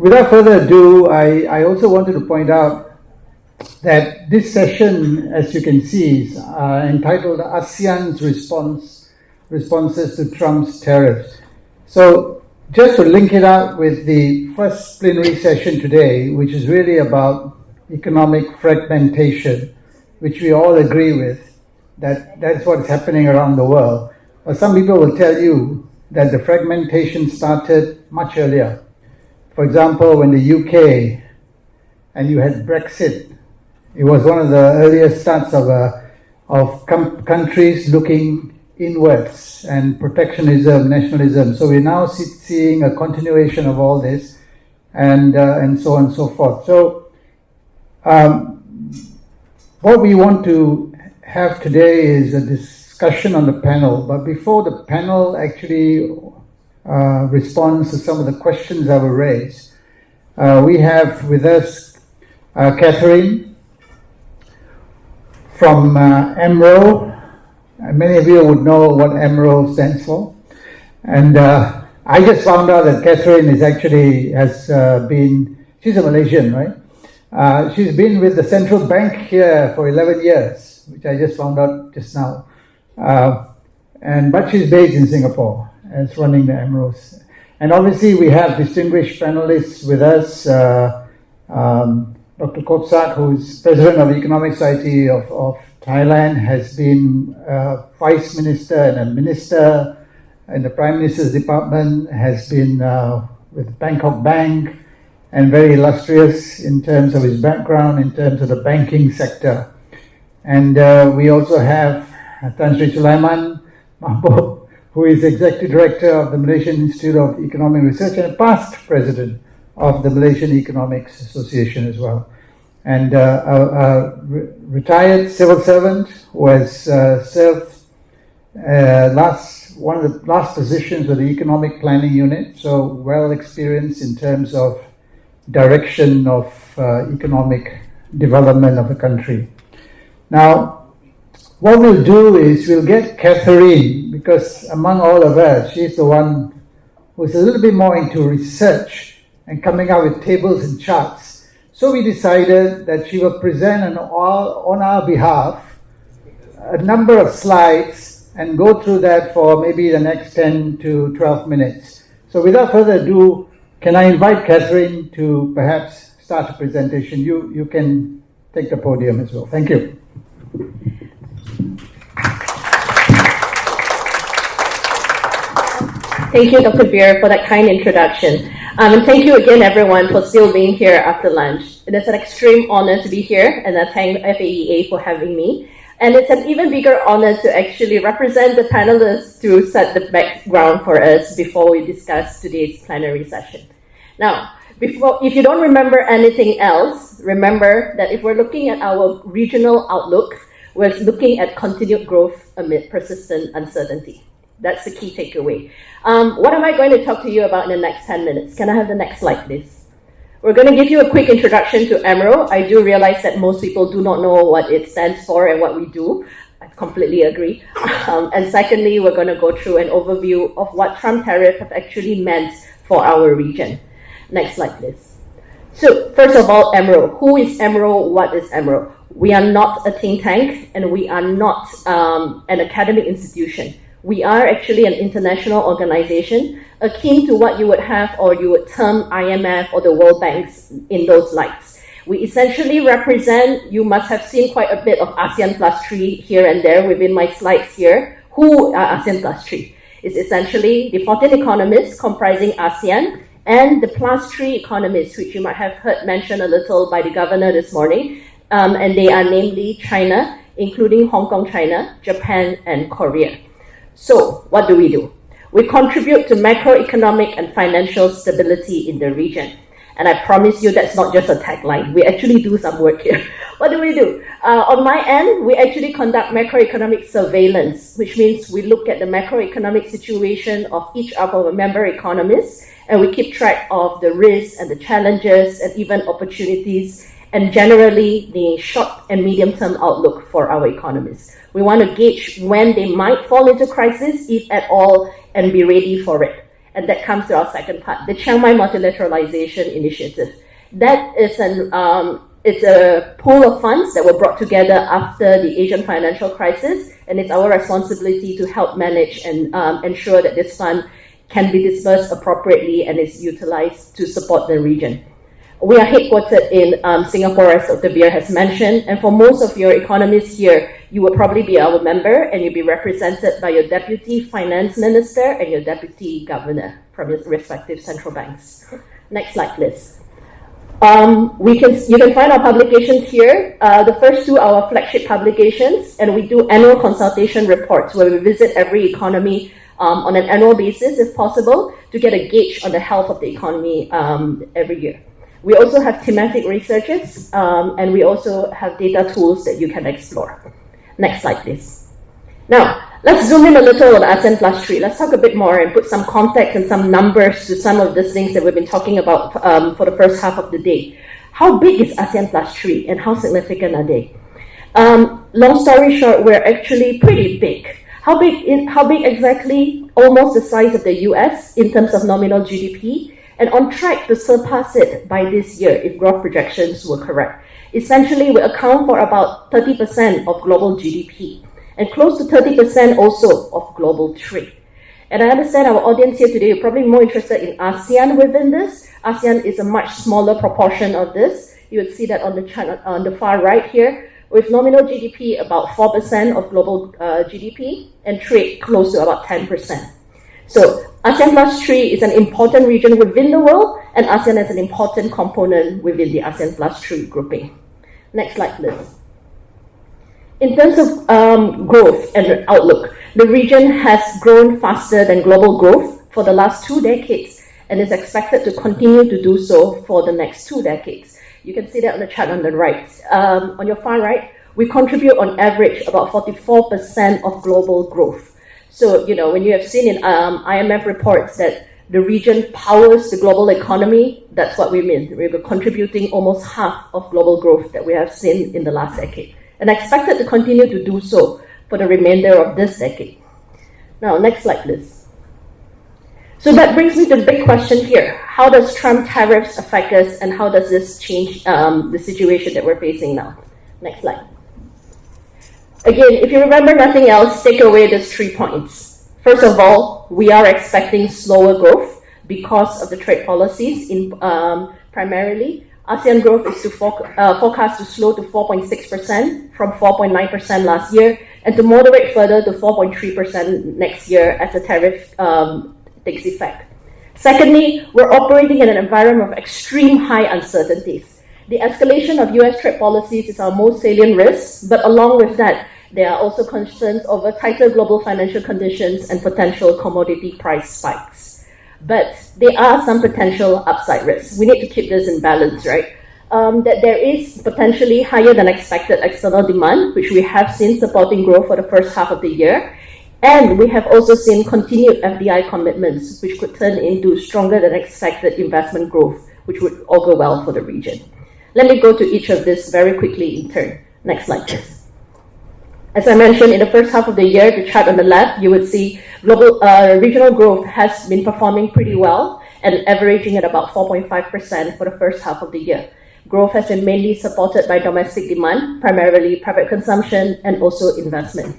without further ado, I also wanted to point out that this session, as you can see, is entitled ASEAN's Responses to Trump's Tariffs. So just to link it up with the first plenary session today, which is really about economic fragmentation, which we all agree with, that's what's happening around the world. But some people will tell you that the fragmentation started much earlier. For example, when the UK and you had Brexit, it was one of the earliest starts of countries looking inwards and protectionism, nationalism. So we're now seeing a continuation of all this, and so on and so forth. So what we want to have today is a discussion on the panel. But before the panel actually responds to some of the questions that were raised, we have with us Catherine from EMRO. Many of you would know what EMRO stands for. And I just found out that Catherine is actually she's a Malaysian, right? She's been with the central bank here for 11 years, which I just found out just now. But she's based in Singapore and is running the EMROs. And obviously we have distinguished panelists with us. Dr. KOBSAK, who is President of the Economic Society of Thailand, has been Vice Minister and a Minister in the Prime Minister's Department, has been with Bangkok Bank, and very illustrious in terms of his background, in terms of the banking sector. And we also have Tan Sri Sulaiman Mahbub, who is Executive Director of the Malaysian Institute of Economic Research and past President of the Malaysian Economics Association as well. And a retired civil servant who has served one of the last positions with the Economic Planning Unit, so well experienced in terms of direction of economic development of the country. Now, what we'll do is we'll get Catherine, because among all of us, she's the one who's a little bit more into research and coming out with tables and charts. So we decided that she will present on our behalf a number of slides and go through that for maybe the next 10 to 12 minutes. So without further ado, can I invite Catherine to perhaps start the presentation? You can take the podium as well. Thank you. Thank you, Dr. Beer, for that kind introduction. And thank you again, everyone, for still being here after lunch. It is an extreme honor to be here, and I thank FAEA for having me. And it's an even bigger honor to actually represent the panelists to set the background for us before we discuss today's plenary session. Now, if you don't remember anything else, remember that if we're looking at our regional outlook, we're looking at continued growth amid persistent uncertainty. That's the key takeaway. What am I going to talk to you about in the next 10 minutes? Can I have the next slide, please? We're going to give you a quick introduction to EMRO. I do realize that most people do not know what it stands for and what we do. I completely agree. And secondly, we're going to go through an overview of what Trump tariffs have actually meant for our region. Next slide, please. So, first of all, EMRO. Who is EMRO? What is EMRO? We are not a think tank, and we are not an academic institution. We are actually an international organization, akin to what you would have or you would term IMF or the World Banks in those lights. We essentially represent, you must have seen quite a bit of ASEAN plus 3 here and there within my slides here. Who are ASEAN plus 3? It's essentially the 14 economists comprising ASEAN and the plus 3 economists, which you might have heard mentioned a little by the governor this morning. And they are namely China, including Hong Kong, China, Japan, and Korea. So, what do? We contribute to macroeconomic and financial stability in the region. And I promise you that's not just a tagline. We actually do some work here. What do? On my end, we actually conduct macroeconomic surveillance, which means we look at the macroeconomic situation of each of our member economies, and we keep track of the risks and the challenges and even opportunities, and generally the short and medium-term outlook for our economies. We want to gauge when they might fall into crisis, if at all, and be ready for it. and that comes to our second part, the Chiang Mai Multilateralization Initiative. That is it's a pool of funds that were brought together after the Asian financial crisis, and it's our responsibility to help manage and ensure that this fund can be dispersed appropriately and is utilized to support the region. We are headquartered in Singapore, as Dr. Veer has mentioned, and for most of your economists here, you will probably be our member, and you'll be represented by your Deputy Finance Minister and your Deputy Governor from your respective central banks. Next slide, please. You can find our publications here. The first two are our flagship publications, and we do annual consultation reports where we visit every economy on an annual basis, if possible, to get a gauge on the health of the economy every year. We also have thematic researches, and we also have data tools that you can explore. Next slide, please. Now, let's zoom in a little on ASEAN Plus 3. Let's talk a bit more and put some context and some numbers to some of the things that we've been talking about for the first half of the day. How big is ASEAN Plus 3 and how significant are they? Long story short, we're actually pretty big. How big exactly? Almost the size of the US in terms of nominal GDP, and on track to surpass it by this year if growth projections were correct. Essentially, we account for about 30% of global GDP and close to 30% also of global trade. And I understand our audience here today are probably more interested in ASEAN within this. ASEAN is a much smaller proportion of this. You would see that on the chart on the far right here, with nominal GDP about 4% of global GDP and trade close to about 10%. So ASEAN Plus 3 is an important region within the world, and ASEAN is an important component within the ASEAN Plus 3 grouping. Next slide, please. In terms of growth and outlook, the region has grown faster than global growth for the last 2 decades and is expected to continue to do so for the next 2 decades. You can see that on the chart on the right. On your far right, we contribute on average about 44% of global growth. So, you know, when you have seen in IMF reports that the region powers the global economy, that's what we mean. We're contributing almost half of global growth that we have seen in the last decade, and expected to continue to do so for the remainder of this decade. Now, next slide, please. So that brings me to the big question here. How does Trump tariffs affect us, and how does this change the situation that we're facing now? Next slide. Again, if you remember nothing else, take away these 3 points. First of all, we are expecting slower growth because of the trade policies. Primarily, ASEAN growth is forecast to slow to 4.6% from 4.9% last year, and to moderate further to 4.3% next year as the tariff takes effect. Secondly, we're operating in an environment of extreme high uncertainties. The escalation of US trade policies is our most salient risk, but along with that, there are also concerns over tighter global financial conditions and potential commodity price spikes. But there are some potential upside risks. We need to keep this in balance, right? That there is potentially higher than expected external demand, which we have seen supporting growth for the first half of the year. And we have also seen continued FDI commitments, which could turn into stronger than expected investment growth, which would augur well for the region. Let me go to each of this very quickly in turn. Next slide, please. As I mentioned, in the first half of the year, the chart on the left, you would see global regional growth has been performing pretty well and averaging at about 4.5% for the first half of the year. Growth has been mainly supported by domestic demand, primarily private consumption and also investment.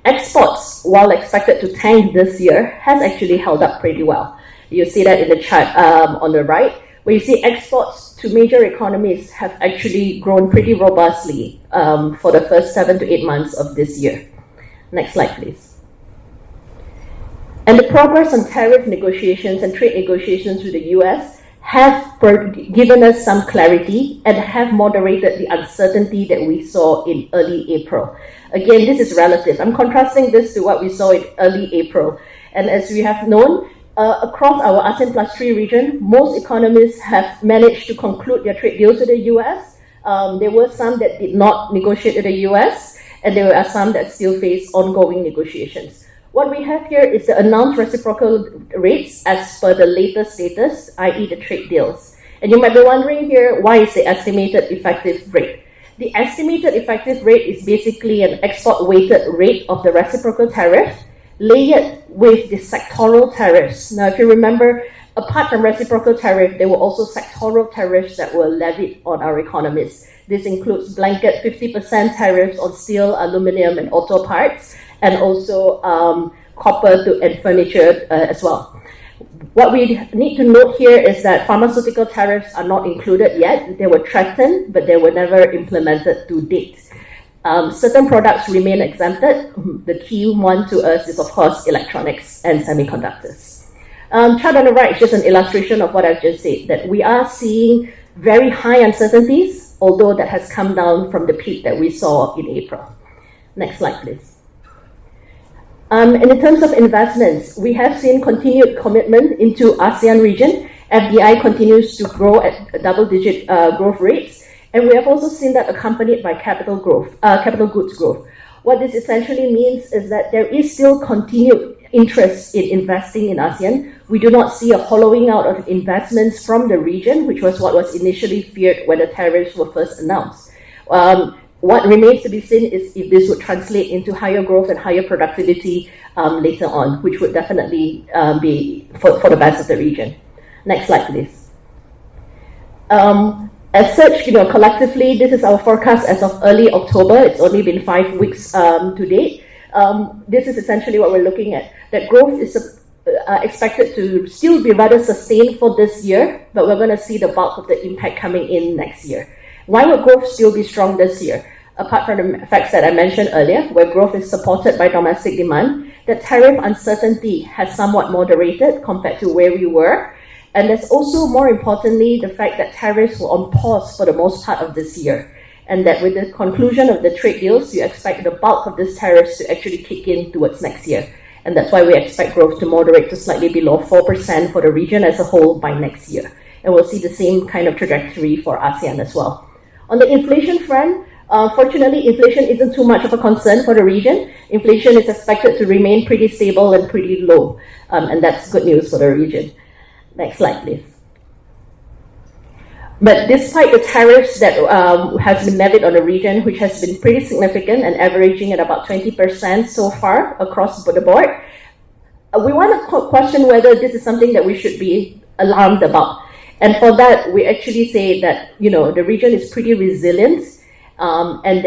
Exports, while expected to tank this year, has actually held up pretty well. You see that in the chart on the right, where you see exports to major economies have actually grown pretty robustly for the first 7 to 8 months of this year. Next slide, please. And the progress on tariff negotiations and trade negotiations with the US have given us some clarity and have moderated the uncertainty that we saw in early April. Again, this is relative. I'm contrasting this to what we saw in early April. And as we have known, across our ASEAN Plus 3 region, most economies have managed to conclude their trade deals with the US. There were some that did not negotiate with the US, and there are some that still face ongoing negotiations. What we have here is the announced reciprocal rates as per the latest status, i.e. the trade deals. And you might be wondering here, why is the estimated effective rate? The estimated effective rate is basically an export-weighted rate of the reciprocal tariff layered with the sectoral tariffs. Now, if you remember, apart from reciprocal tariff, there were also sectoral tariffs that were levied on our economies. This includes blanket 50% tariffs on steel, aluminum, and auto parts, and also copper and furniture as well. What we need to note here is that pharmaceutical tariffs are not included yet. They were threatened, but they were never implemented to date. Certain products remain exempted. The key one to us is, of course, electronics and semiconductors. Chart on the right is just an illustration of what I've just said, that we are seeing very high uncertainties, although that has come down from the peak that we saw in April. Next slide, please. And in terms of investments, we have seen continued commitment into ASEAN region. FDI continues to grow at double-digit growth rates, and we have also seen that accompanied by capital goods growth. What this essentially means is that there is still continued interest in investing in ASEAN. We do not see a hollowing out of investments from the region, which was what was initially feared when the tariffs were first announced. What remains to be seen is if this would translate into higher growth and higher productivity later on, which would definitely be for the best of the region. Next slide, please. As such, collectively, this is our forecast as of early October. It's only been 5 weeks to date. This is essentially what we're looking at. That growth is expected to still be rather sustained for this year, but we're going to see the bulk of the impact coming in next year. Why would growth still be strong this year? Apart from the facts that I mentioned earlier, where growth is supported by domestic demand, the tariff uncertainty has somewhat moderated compared to where we were. And there's also, more importantly, the fact that tariffs were on pause for the most part of this year. And that with the conclusion of the trade deals, you expect the bulk of these tariffs to actually kick in towards next year. And that's why we expect growth to moderate to slightly below 4% for the region as a whole by next year. And we'll see the same kind of trajectory for ASEAN as well. On the inflation front, fortunately, inflation isn't too much of a concern for the region. Inflation is expected to remain pretty stable and pretty low, and that's good news for the region. Next slide, please. But despite the tariffs that has been levied on the region, which has been pretty significant and averaging at about 20% so far across the board, we want to question whether this is something that we should be alarmed about. And for that, we actually say that, the region is pretty resilient, and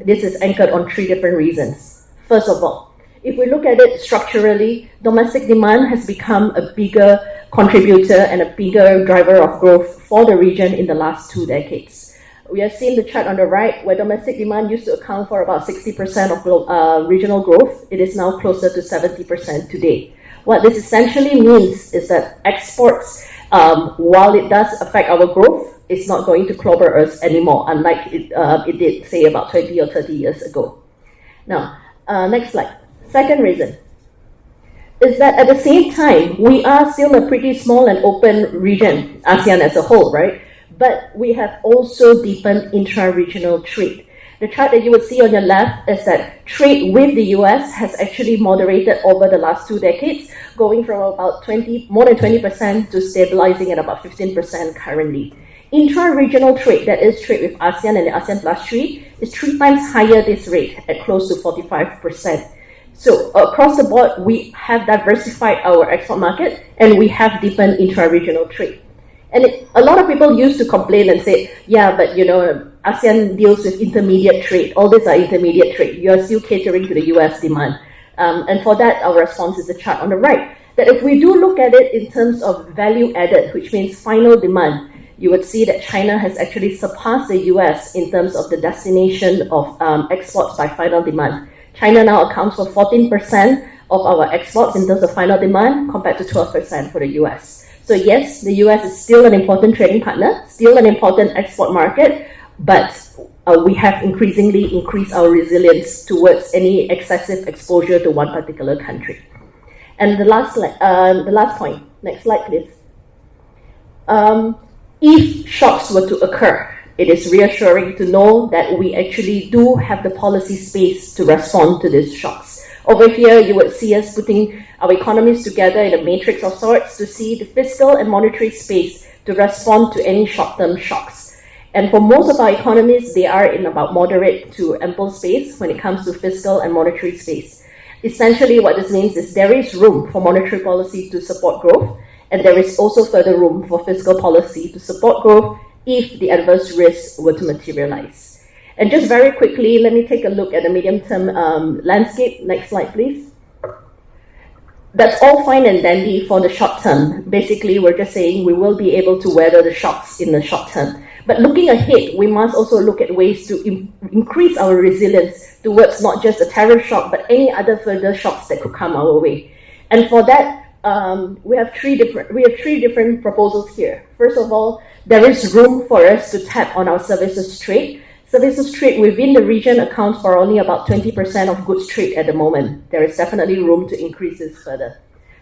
this is anchored on 3 different reasons. First of all, if we look at it structurally, domestic demand has become a bigger contributor and a bigger driver of growth for the region in the last 2 decades. We have seen the chart on the right, where domestic demand used to account for about 60% of regional growth. It is now closer to 70% today. What this essentially means is that exports, while it does affect our growth, it's not going to clobber us anymore, unlike it did, say, about 20 or 30 years ago. Now, next slide. Second reason is that at the same time, we are still a pretty small and open region, ASEAN as a whole, right? But we have also deepened intra-regional trade. The chart that you would see on your left is that trade with the US has actually moderated over the last 2 decades, going from about more than 20% to stabilizing at about 15% currently. Intra-regional trade, that is trade with ASEAN and the ASEAN Plus 3, is 3 times higher this rate at close to 45%. So across the board, we have diversified our export market and we have deepened intra-regional trade. And a lot of people used to complain and say, yeah, but ASEAN deals with intermediate trade. All these are intermediate trade. You are still catering to the US demand. And for that, our response is the chart on the right. That if we do look at it in terms of value added, which means final demand, you would see that China has actually surpassed the US in terms of the destination of exports by final demand. China now accounts for 14% of our exports in terms of final demand, compared to 12% for the US. So yes, the US is still an important trading partner, still an important export market, but we have increasingly increased our resilience towards any excessive exposure to one particular country. And the last point, next slide please. If shocks were to occur, it is reassuring to know that we actually do have the policy space to respond to these shocks. Over here, you would see us putting our economies together in a matrix of sorts to see the fiscal and monetary space to respond to any short-term shocks. And for most of our economies, they are in about moderate to ample space when it comes to fiscal and monetary space. Essentially, what this means is there is room for monetary policy to support growth, and there is also further room for fiscal policy to support growth if the adverse risks were to materialize. And just very quickly, let me take a look at the medium-term landscape. Next slide, please. That's all fine and dandy for the short term. Basically, we're just saying we will be able to weather the shocks in the short term. But looking ahead, we must also look at ways to increase our resilience towards not just a tariff shock, but any other further shocks that could come our way. And for that, we have three different proposals here. First of all, there is room for us to tap on our services trade. Services trade within the region accounts for only about 20% of goods trade at the moment. There is definitely room to increase this further.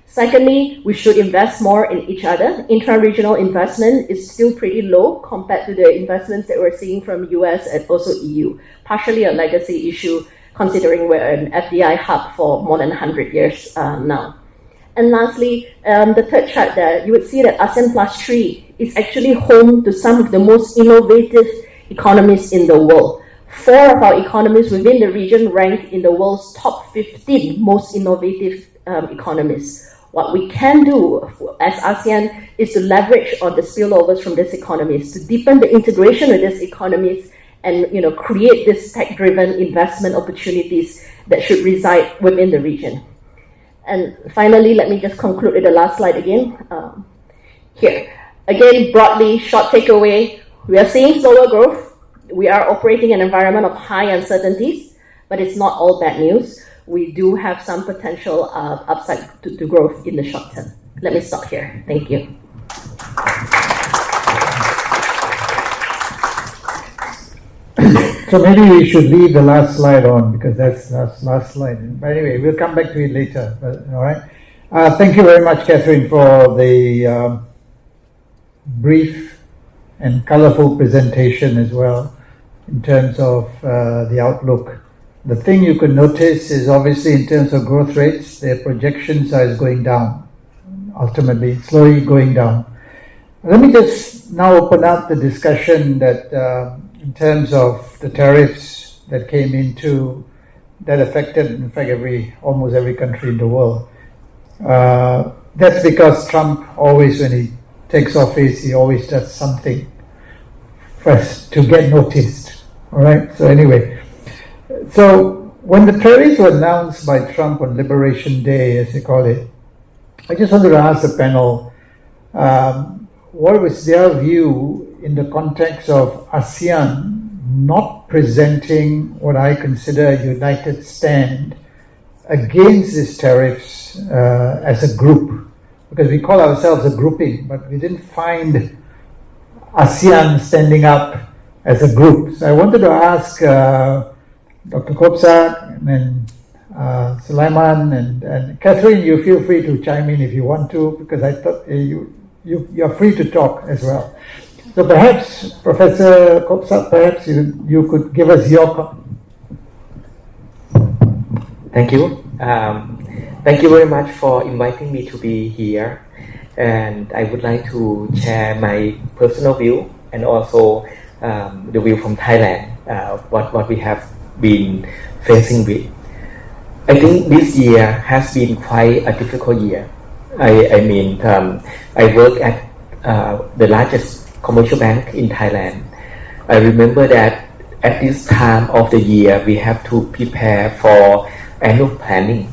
Secondly, we should invest more in each other. Intra-regional investment is still pretty low compared to the investments that we're seeing from US and also EU. Partially a legacy issue, considering we're an FDI hub for more than 100 years now. And lastly, the third chart there, you would see that ASEAN Plus 3 is actually home to some of the most innovative economies in the world. 4 of our economies within the region rank in the world's top 15 most innovative economies. What we can do as ASEAN is to leverage on the spillovers from these economies, to deepen the integration with these economies and create this tech-driven investment opportunities that should reside within the region. And finally, let me just conclude with the last slide again. Here, again, broadly, short takeaway, we are seeing slower growth. We are operating in an environment of high uncertainties, but it's not all bad news. We do have some potential upside to growth in the short term. Let me stop here. Thank you. So maybe we should leave the last slide on because that's the last slide. But anyway, we'll come back to it later. But, all right. Thank you very much, Catherine, for the brief and colorful presentation as well in terms of the outlook. The thing you could notice is obviously in terms of growth rates, their projections are going down, ultimately, slowly going down. Let me just now open up the discussion that in terms of the tariffs that came into, that affected, in fact, almost every country in the world. That's because Trump always, when he takes office, he always does something first to get noticed. All right. So anyway, so when the tariffs were announced by Trump on Liberation Day, as they call it, I just wanted to ask the panel, what was their view in the context of ASEAN not presenting what I consider a united stand against these tariffs as a group? Because we call ourselves a grouping, but we didn't find ASEAN standing up as a group. So I wanted to ask Dr. KOBSAK and then Sulaiman and Catherine, you feel free to chime in if you want to, because I thought you're free to talk as well. So perhaps, Professor KOBSAK, perhaps you could give us your... Thank you. Thank you very much for inviting me to be here. And I would like to share my personal view and also the view from Thailand, what we have been facing with. I think this year has been quite a difficult year. I mean, I work at the largest commercial bank in Thailand. I remember that at this time of the year, we have to prepare for annual planning.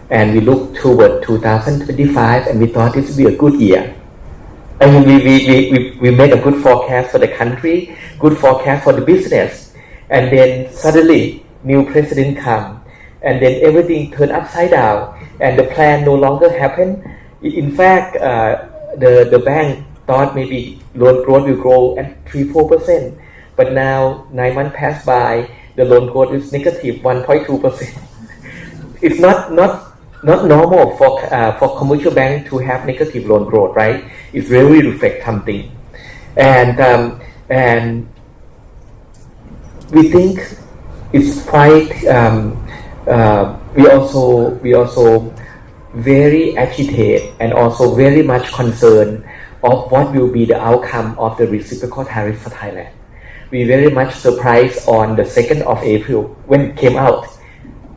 And we look toward 2025 and we thought this would be a good year. I mean, we made a good forecast for the country, good forecast for the business. And then suddenly, new president come, and then everything turned upside down, and the plan no longer happened. In fact, the bank thought maybe loan growth will grow at 3-4%, but now 9 months passed by, the loan growth is negative 1.2%. It's not normal for commercial bank to have negative loan growth, right? It really reflects something, and we think it's quite. We also very agitated and also very much concerned of what will be the outcome of the reciprocal tariff for Thailand. We very much surprised on the 2nd of April when it came out.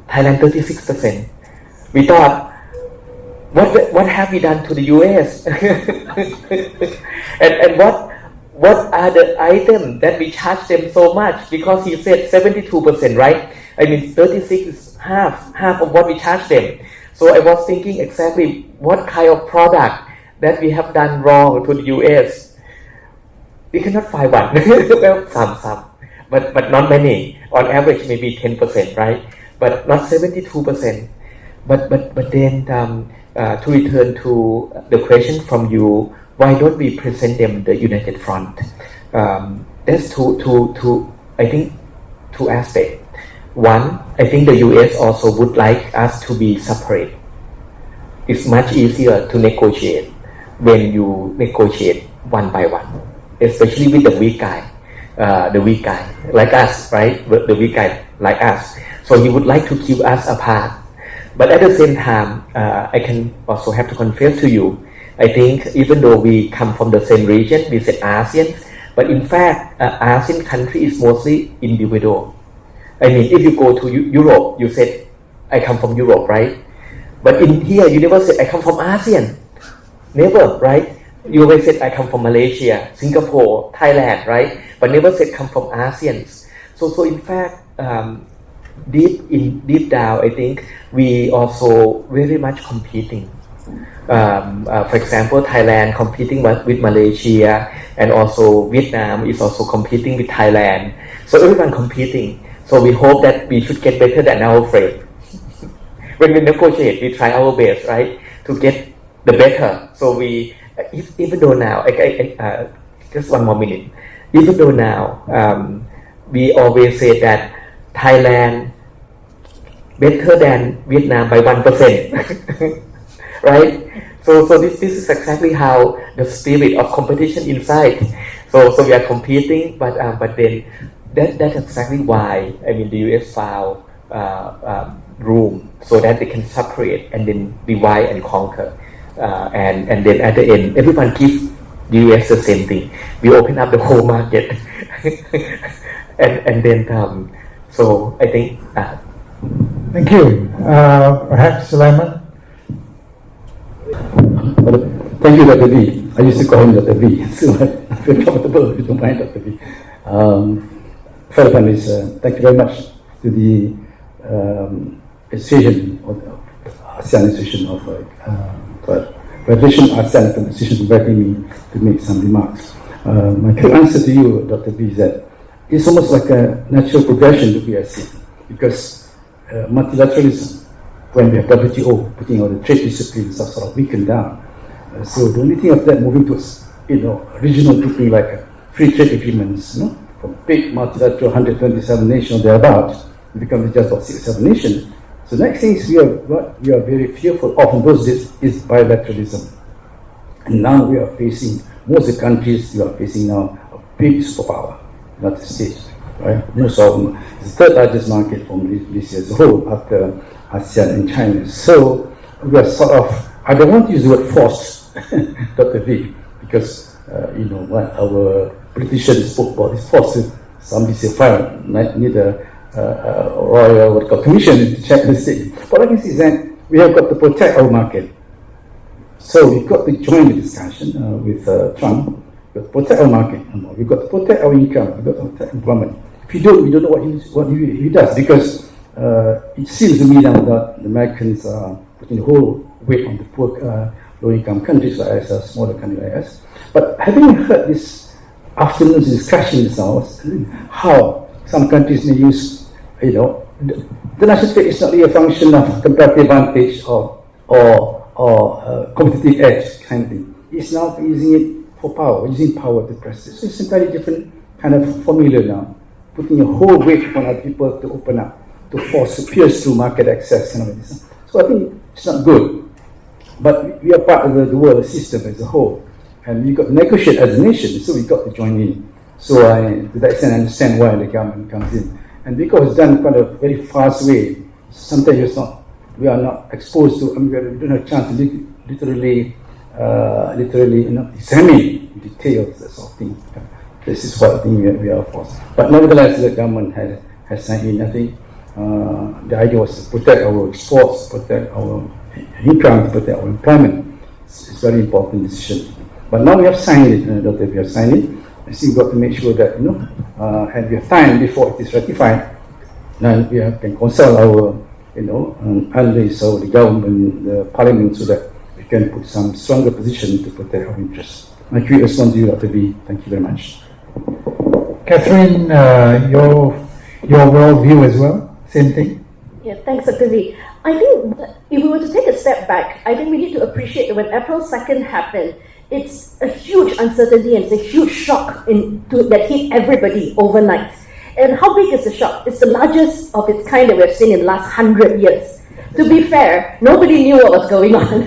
Thailand 36%, We thought, what have we done to the US? and what are the items that we charge them so much? Because he said 72%, right? I mean 36 is half of what we charge them. So I was thinking exactly what kind of product that we have done wrong to the US. We cannot find one. Well, some, but not many. On average, maybe 10%, right? But not 72%. But then to return to the question from you, why don't we present them the united front? There's I think two aspects. One, I think the US also would like us to be separate. It's much easier to negotiate when you negotiate one by one, especially with the weak guy like us, right? The weak guy like us. So he would like to keep us apart. But at the same time, I can also have to confess to you, I think even though we come from the same region, we said ASEAN, but in fact, ASEAN country is mostly individual. I mean, if you go to Europe, you said, I come from Europe, right? But in here, you never said, I come from ASEAN. Never, right? You always said, I come from Malaysia, Singapore, Thailand, right? But never said, come from ASEAN. So in fact, deep down, I think we also very much competing. For example, Thailand competing with Malaysia, and also Vietnam is also competing with Thailand. So everyone competing. So we hope that we should get better than our friend. When we negotiate, we try our best, right, to get the better. So we, even though now, just one more minute. Even though now, we always say that Thailand better than Vietnam by 1%, right? So this is exactly how the spirit of competition inside. So we are competing, but then that's exactly why I mean the US found room so that they can separate and then divide and conquer, and then at the end everyone gives the US the same thing. We open up the whole market, and then so I think. Thank you. Perhaps Sulaiman? Thank you, Dr. V. I used to call him Dr. V, so I feel comfortable if you don't mind, Dr. V. Fellow panelists, thank you very much to the association of ASEAN Association of Federation ASEAN for the decision to inviting me to make some remarks. My quick answer to you, Dr. V, is that it's almost like a natural progression to PSC, because multilateralism, when we have WTO putting all the trade disciplines are sort of weakened down. So the only thing of that moving to regional grouping like free trade agreements, from big multilateral 127 nations thereabouts, it becomes just about 6 or 7 nations. So the next thing is what we are very fearful of in those days is bilateralism. And now we are facing, most of the countries we are facing now a big superpower, United States, right? Most of them, it's the third largest market from this year as a whole after ASEAN and China. So we are sort of, I don't want to use the word forced, Dr. V, because what our politicians spoke about is forced. Somebody say fire, need a royal commission to check the state. What I can see is that we have got to protect our market. So we've got to join the discussion with Trump. We've got to protect our market. We've got to protect our income. We've got to protect employment. If you don't, we don't know what he does, because it seems to me now that the Americans are putting the whole weight on the poor, low-income countries like us, smaller countries like us. But having heard this afternoon's discussions now, how some countries may use, the national trade is not really a function of comparative advantage or competitive edge kind of thing. It's now using it for power, using power to press it. So it's entirely different kind of formula now, putting a whole weight on other people to open up, to force, to pierce through market access and all this. So I think it's not good. But we are part of the world system as a whole, and we've got to negotiate as a nation, so we've got to join in. So to that extent, I understand why the government comes in. And because it's done quite a very fast way, sometimes we are not exposed to, we don't have a chance to literally examine details, that sort of thing. This is what I think we are forced. But nevertheless, the government has signed in. I think The idea was to protect our exports, protect our income, protect our employment. It's a very important decision. But now we have signed it, Dr. We have signed it. I think we've got to make sure that, and we have time before it is ratified, then we can consult our, analysts, or the government, the parliament, so that we can put some stronger position to protect our interests. My quick response to you, Dr. B. Thank you very much. Catherine, your overall view as well? Same thing? Yeah, thanks, Dr. V. I think if we were to take a step back, I think we need to appreciate that when April 2nd happened, it's a huge uncertainty and it's a huge shock that hit everybody overnight. And how big is the shock? It's the largest of its kind that we've seen in the last 100 years. To be fair, nobody knew what was going on.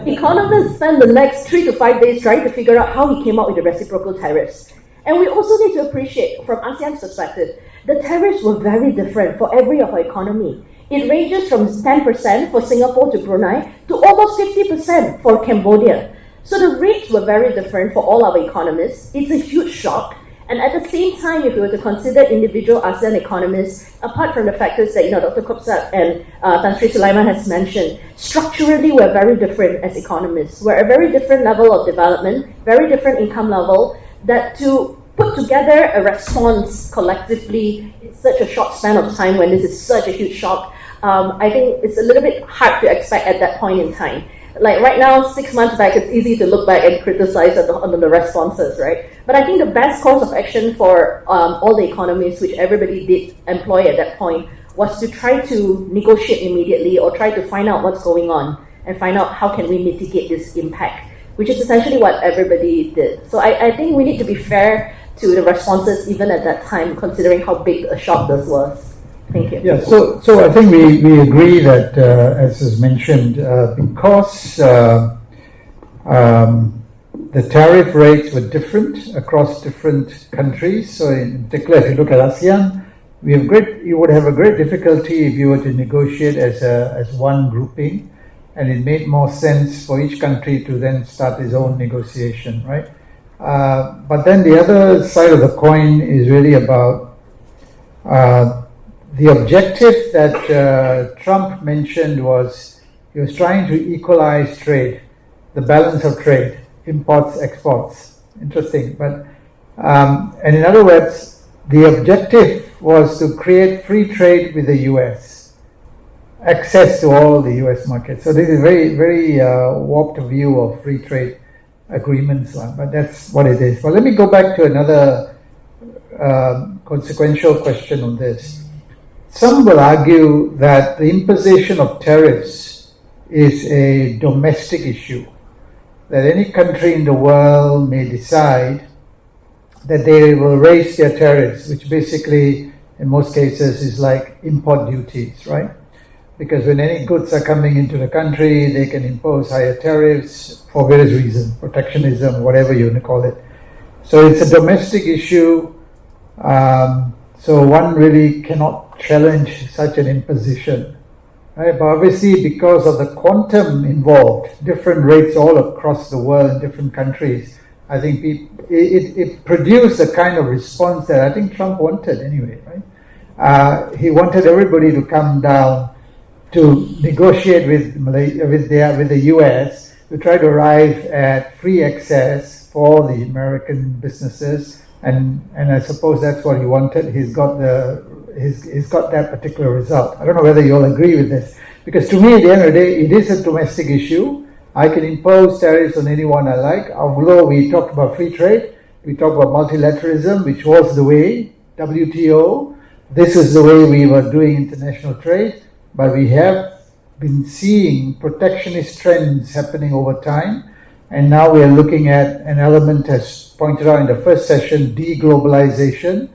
Economists spent the next 3 to 5 days trying to figure out how he came out with the reciprocal tariffs. And we also need to appreciate, from ASEAN's perspective, the tariffs were very different for every of our economy. It ranges from 10% for Singapore to Brunei to almost 50% for Cambodia. So the rates were very different for all our economists. It's a huge shock. And at the same time, if we were to consider individual ASEAN economists, apart from the factors that Dr. KOBSAK and Tan Sri Sulaiman has mentioned, structurally we're very different as economists. We're at a very different level of development, very different income level, that to put together a response collectively in such a short span of time when this is such a huge shock, I think it's a little bit hard to expect at that point in time. Like right now, 6 months back, it's easy to look back and criticize on the responses, right? But I think the best course of action for all the economies, which everybody did employ at that point, was to try to negotiate immediately or try to find out what's going on and find out how can we mitigate this impact, which is essentially what everybody did. So I think we need to be fair to the responses even at that time, considering how big a shock this was. Thank you. Yeah, so I think we agree that, as was mentioned, because the tariff rates were different across different countries. So in particular, if you look at ASEAN, you would have a great difficulty if you were to negotiate as one grouping, and it made more sense for each country to then start its own negotiation, right? But then the other side of the coin is really about the objective that Trump mentioned was he was trying to equalize trade, the balance of trade, imports, exports. Interesting. But and in other words, the objective was to create free trade with the US, access to all the US markets. So this is very, very warped view of free trade agreements, but that's what it is. But let me go back to another consequential question on this. Some will argue that the imposition of tariffs is a domestic issue, that any country in the world may decide that they will raise their tariffs, which basically, in most cases, is like import duties, right? Because when any goods are coming into the country, they can impose higher tariffs for various reasons, protectionism, whatever you want to call it. So it's a domestic issue. So one really cannot challenge such an imposition, right? But obviously, because of the quantum involved, different rates all across the world in different countries, I think it produced a kind of response that I think Trump wanted anyway, right? He wanted everybody to come down to negotiate with the US to try to arrive at free access for the American businesses. And I suppose that's what he wanted. He's got that particular result. I don't know whether you all agree with this, because to me, at the end of the day, it is a domestic issue. I can impose tariffs on anyone I like. Although we talked about free trade, we talked about multilateralism, which was the way, WTO. This is the way we were doing international trade, but we have been seeing protectionist trends happening over time. And now we are looking at an element, as pointed out in the first session, deglobalization.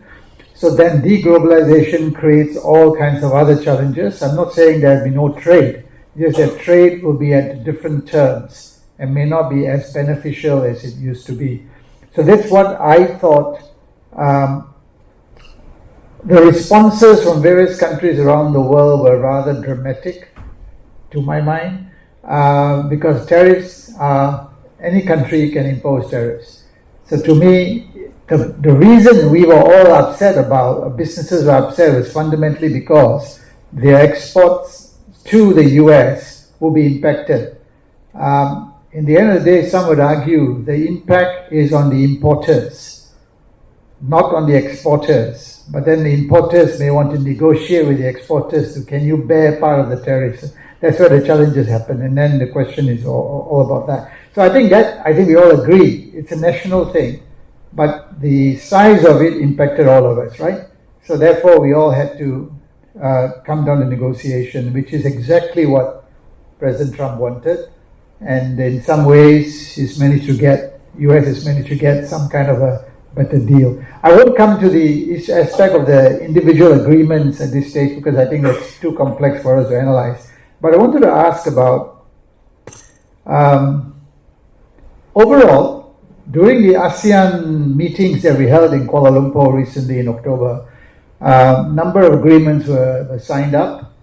So then deglobalization creates all kinds of other challenges. I'm not saying there will be no trade, just that trade will be at different terms and may not be as beneficial as it used to be. So that's what I thought. The responses from various countries around the world were rather dramatic, to my mind, because tariffs are, any country can impose tariffs. So to me, the reason we were all upset about, businesses were upset, was fundamentally because their exports to the US will be impacted. In the end of the day, some would argue the impact is on the importers, not on the exporters. But then the importers may want to negotiate with the exporters to, can you bear part of the tariffs? That's where the challenges happen, and then the question is all about that. So I think we all agree it's a national thing, but the size of it impacted all of us, right? So therefore, we all had to come down to negotiation, which is exactly what President Trump wanted, and in some ways, US has managed to get some kind of a better deal. I won't come to the aspect of the individual agreements at this stage because I think that's too complex for us to analyze. But I wanted to ask about overall, during the ASEAN meetings that we held in Kuala Lumpur recently in October, number of agreements were signed up.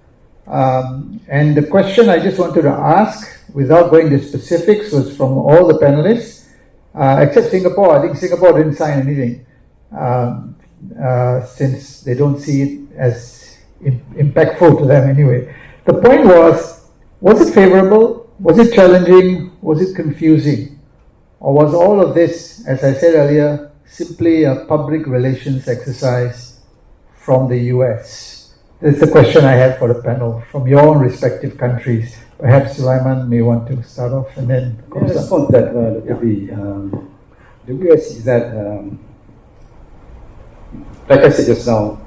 And the question I just wanted to ask, without going to specifics, was from all the panelists, except Singapore. I think Singapore didn't sign anything since they don't see it as impactful to them anyway. The point was it favorable? Was it challenging? Was it confusing? Or was all of this, as I said earlier, simply a public relations exercise from the US? That's the question I have for the panel, from your own respective countries. Perhaps Sulaiman may want to start off and then I respond to that, Dr. B. The US is that, like I said just now,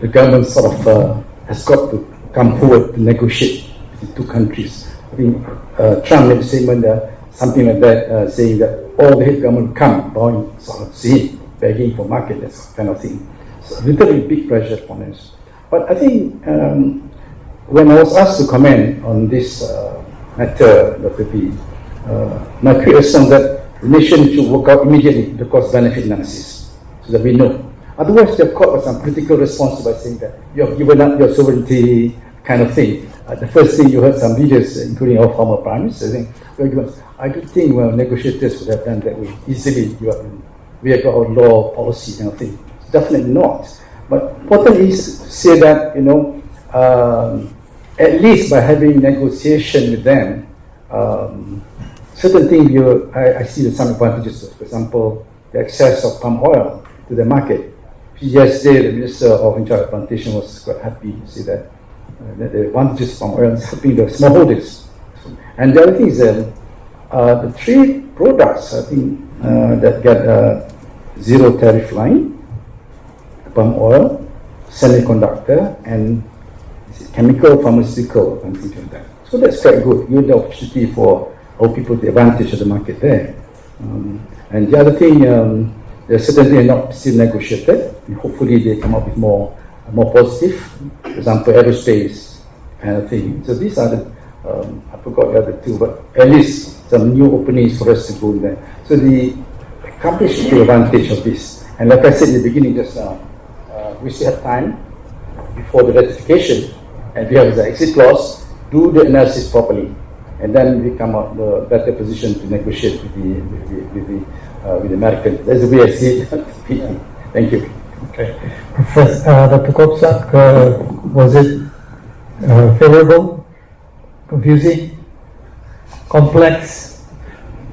the government sort of has got to come forward to negotiate with the two countries. I think Trump made a statement, something like that, saying that all the head government come, bowing, sort of see, begging for market, that kind of thing. So a little bit big pressure upon us. But I think when I was asked to comment on this matter, Dr. B, my quick response that the nation should work out immediately the cost-benefit analysis so that we know. Otherwise, they're caught with some critical response by saying that you have given up your sovereignty, kind of thing. The first thing you heard some leaders, including our former prime minister, saying, I don't think negotiators would have done that way easily. We have got our law policy kind of thing. Definitely not. But important is to say that, at least by having negotiation with them, certain things I see some advantages. For example, the access of palm oil to the market. Yesterday, the Minister of Internal Plantation was quite happy to see that the advantages of palm oil is helping the smallholders. And the other thing is the three products, I think, that get zero tariff line: palm oil, semiconductor, and chemical, pharmaceutical, and things like that. So that's quite good. You have the opportunity for our people to advantage of the market there. And the other thing, they're certainly not still negotiated. And hopefully they come up with more positive. For example, aerospace kind of thing. So these are the, I forgot the other two, but at least some new openings for us to go there. So the company should take advantage of this. And like I said in the beginning just now, we still have time before the ratification, and we have the exit clause, do the analysis properly, and then we come out the better position to negotiate with the American. That's the way I see it. Thank you. Okay. Professor, Dr. KOBSAK, was it favorable, confusing, complex,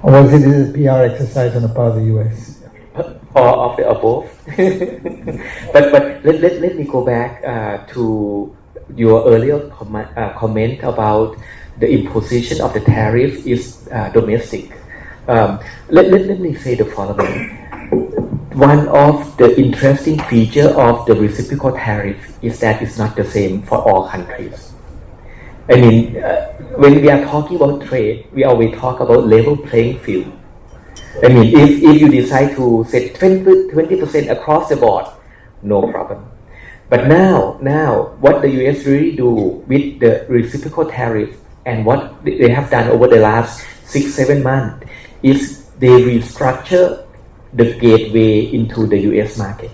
or was it a PR exercise on the part of the US? All of the above. but let me go back to your earlier comment about the imposition of the tariff is domestic. Let me say the following. One of the interesting features of the reciprocal tariff is that it's not the same for all countries. I mean, when we are talking about trade, we always talk about level playing field. I mean, if you decide to set 20% across the board, no problem. But now, what the US really do with the reciprocal tariff and what they have done over the last 6-7 months is they restructure the gateway into the US market.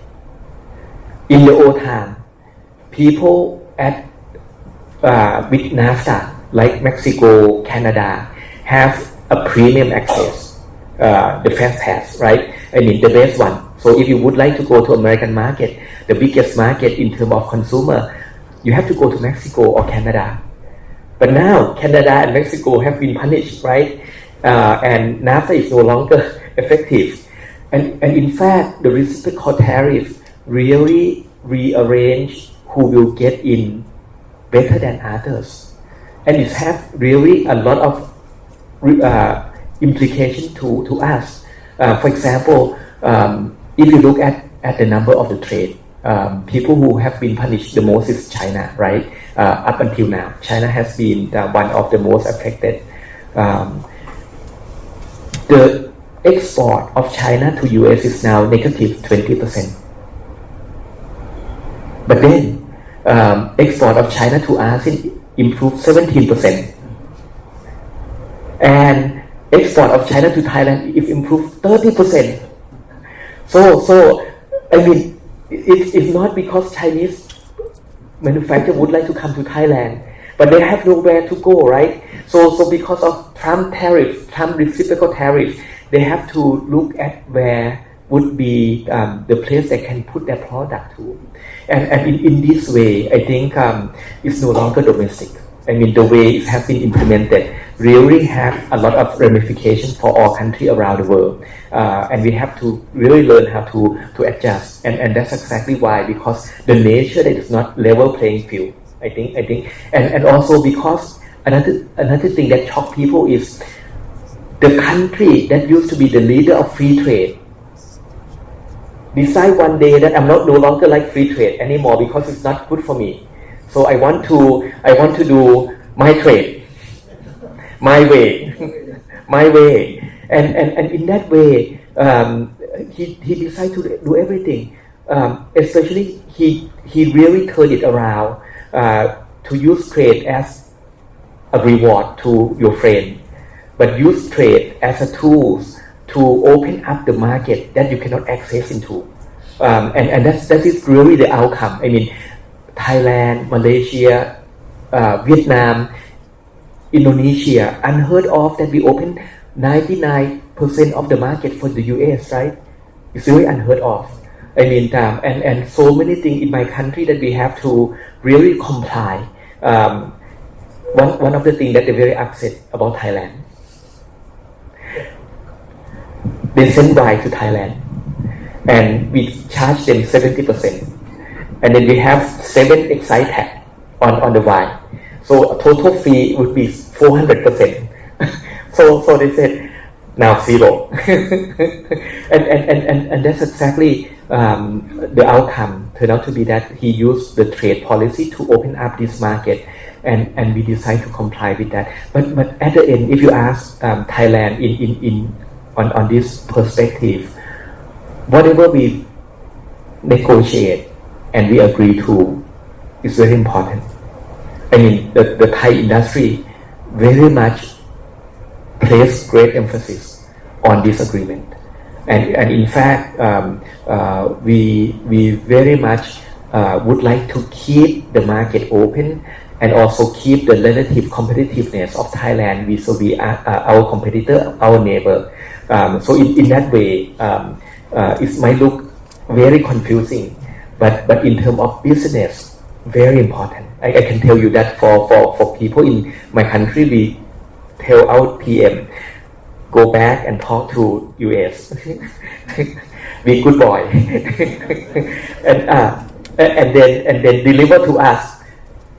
In the old time, people with NAFTA, like Mexico, Canada, have a premium access. The fast pass, right? I mean, the best one So if you would like to go to American market, the biggest market in terms of consumer, you have to go to Mexico or Canada. But now Canada and Mexico have been punished, right? And NAFTA is no longer effective. And in fact, the reciprocal tariff really rearrange who will get in better than others. And it has really a lot of implication to us. For example, if you look at the number of the trade, people who have been punished the most is China, right? Up until now, China has been one of the most affected. The export of China to US is now negative 20%. But then, export of China to ASEAN improved 17%. And export of China to Thailand is improved 30%. So I mean, it's not because Chinese manufacturers would like to come to Thailand, but they have nowhere to go, right? So because of Trump tariff, Trump reciprocal tariff, they have to look at where would be the place they can put their product to. And in this way, I think it's no longer domestic. I mean, the way it has been implemented really have a lot of ramifications for all countries around the world. And we have to really learn how to adjust. And that's exactly why, because the nature that is not level playing field, I think. And also because another thing that shocked people is the country that used to be the leader of free trade decide one day that I'm no longer like free trade anymore because it's not good for me. So I want to do my trade, my way, my way, and in that way, he decided to do everything. Especially he really turned it around to use trade as a reward to your friend, but use trade as a tool to open up the market that you cannot access into, and that is really the outcome. I mean, Thailand, Malaysia, Vietnam, Indonesia, unheard of that we open 99% of the market for the US, right? It's really unheard of. I mean, and so many things in my country that we have to really comply. One of the things that they're very upset about Thailand, they send wine to Thailand, and we charge them 70%. And then we have 7 excise tax on the wine. So a total fee would be 400%. so they said, now zero. and that's exactly the outcome turned out to be that he used the trade policy to open up this market, and we decided to comply with that. But at the end, if you ask Thailand on this perspective, whatever we negotiate and we agree to is very important. I mean, the Thai industry very much place great emphasis on this agreement, and in fact, we very much would like to keep the market open and also keep the relative competitiveness of Thailand vis-a-vis our competitor, our neighbor. So in that way, it might look very confusing, but in terms of business, very important. I can tell you that for people in my country, we tell our PM, go back and talk to US. Be good boy. and then deliver to us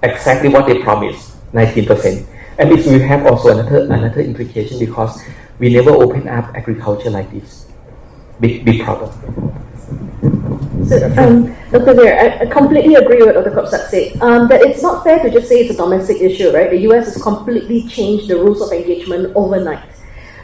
exactly what they promised, 19%. And this will have also another implication, because we never open up agriculture like this. Big problem. So, Dr. Veer, I completely agree with what Dr. KOBSAK said. That it's not fair to just say it's a domestic issue, right? The US has completely changed the rules of engagement overnight.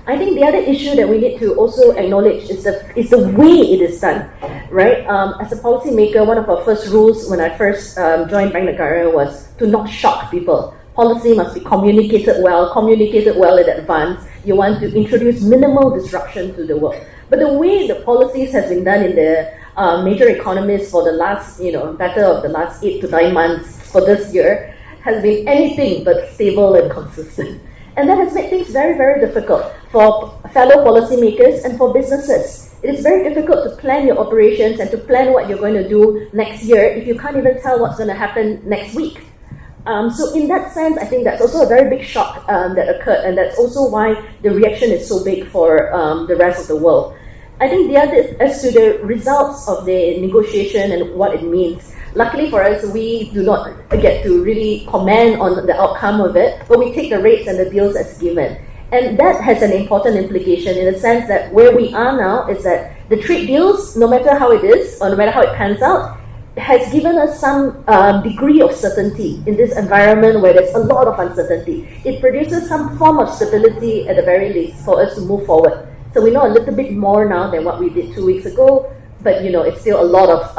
I think the other issue that we need to also acknowledge is the way it is done, right? As a policymaker, one of our first rules when I first joined Bank Negara was to not shock people. Policy must be communicated well in advance. You want to introduce minimal disruption to the world. But the way the policies has been done in the major economies for the last, better of the last 8 to 9 months for this year has been anything but stable and consistent. And that has made things very, very difficult for fellow policymakers and for businesses. it is very difficult to plan your operations and to plan what you're going to do next year if you can't even tell what's going to happen next week. So in that sense, I think that's also a very big shock that occurred, and that's also why the reaction is so big for the rest of the world. I think the other, as to the results of the negotiation and what it means, luckily for us, we do not get to really comment on the outcome of it, but we take the rates and the deals as given. And that has an important implication in the sense that where we are now is that the trade deals, no matter how it is, or no matter how it pans out, has given us some degree of certainty in this environment where there's a lot of uncertainty. It produces some form of stability at the very least for us to move forward. So we know a little bit more now than what we did 2 weeks ago, but it's still a lot of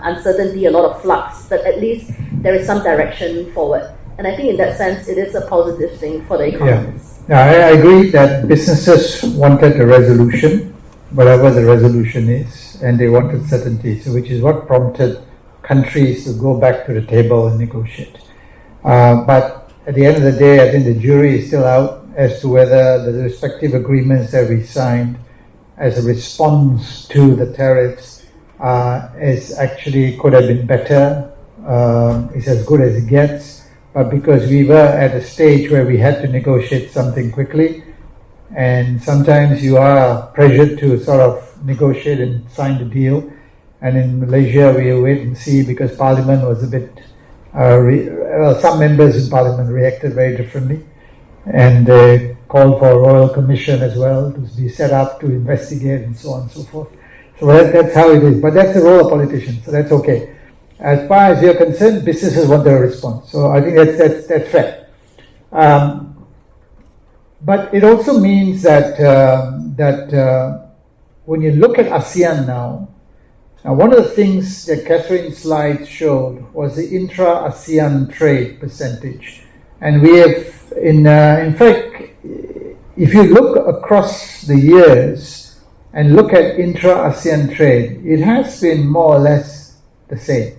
uncertainty, a lot of flux, but at least there is some direction forward. And I think in that sense, it is a positive thing for the economies. Yeah, I agree that businesses wanted a resolution, whatever the resolution is, and they wanted certainty, so which is what prompted countries to go back to the table and negotiate. But at the end of the day, I think the jury is still out as to whether the respective agreements that we signed as a response to the tariffs is actually could have been better, is as good as it gets. But because we were at a stage where we had to negotiate something quickly, and sometimes you are pressured to sort of negotiate and sign the deal. And in Malaysia, we wait and see because Parliament was a bit, some members in Parliament reacted very differently. And they called for a royal commission as well to be set up to investigate and so on and so forth. So that's how it is. But that's the role of politicians, so that's okay. As far as you're concerned, businesses want a response. So I think that's fair. But it also means that when you look at ASEAN now, one of the things that Catherine's slide showed was the intra-ASEAN trade percentage. And we have, in fact, if you look across the years and look at intra-ASEAN trade, it has been more or less the same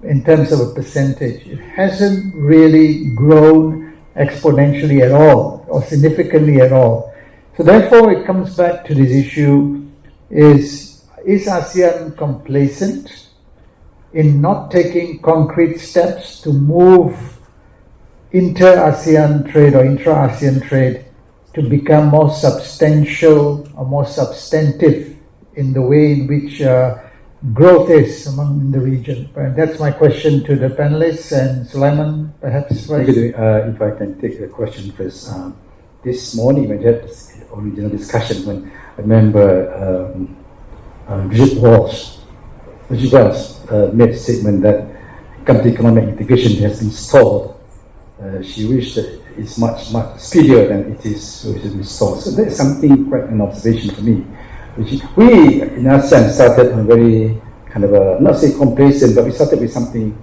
in terms of a percentage. It hasn't really grown exponentially at all or significantly at all. So therefore, it comes back to this issue, is ASEAN complacent in not taking concrete steps to move inter-ASEAN trade or intra-ASEAN trade to become more substantial or more substantive in the way in which growth is among the region? And that's my question to the panelists, and Sulaiman, perhaps first. If I can take the question first. This morning when we had this original discussion, when I remember Bridget Walsh made a statement that country economic integration has been stalled. She wished that it's much speedier than it is, so it should be stalled. So that's something, quite an observation for me. We, in ASEAN, started on a very kind of not say complacent, but we started with something,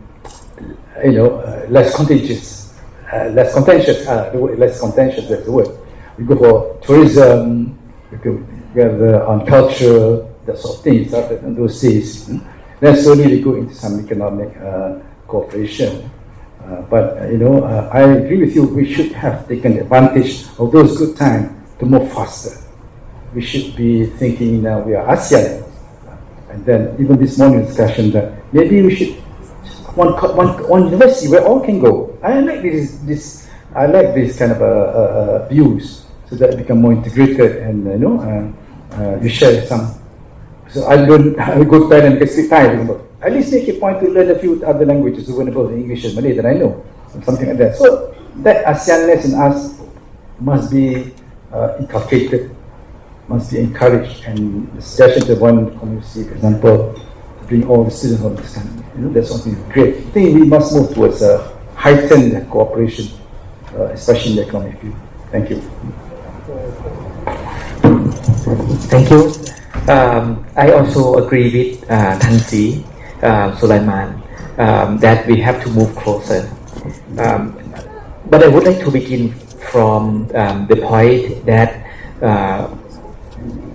less contentious. Less contentious, that's the word. We go for tourism, we have on culture, that sort of thing, started in those days. Then slowly we go into some economic cooperation. But I agree with you, we should have taken advantage of those good times to move faster. We should be thinking now we are ASEAN. And then even this morning discussion that maybe we should one university where all can go. I like this kind of views, so that it become more integrated, and you share some. So I go to Thailand and speak Thai. At least make a point to learn a few other languages, learnable English and Malay that I know, or something like that. So that ASEAN-ness in us must be inculcated, must be encouraged, and the suggestion to one community, for example, to bring all the students from this country. That's something great. I think we must move towards a heightened cooperation, especially in the economic field. Thank you. Thank you. I also agree with Tansi, Sulaiman, that we have to move closer. But I would like to begin from the point that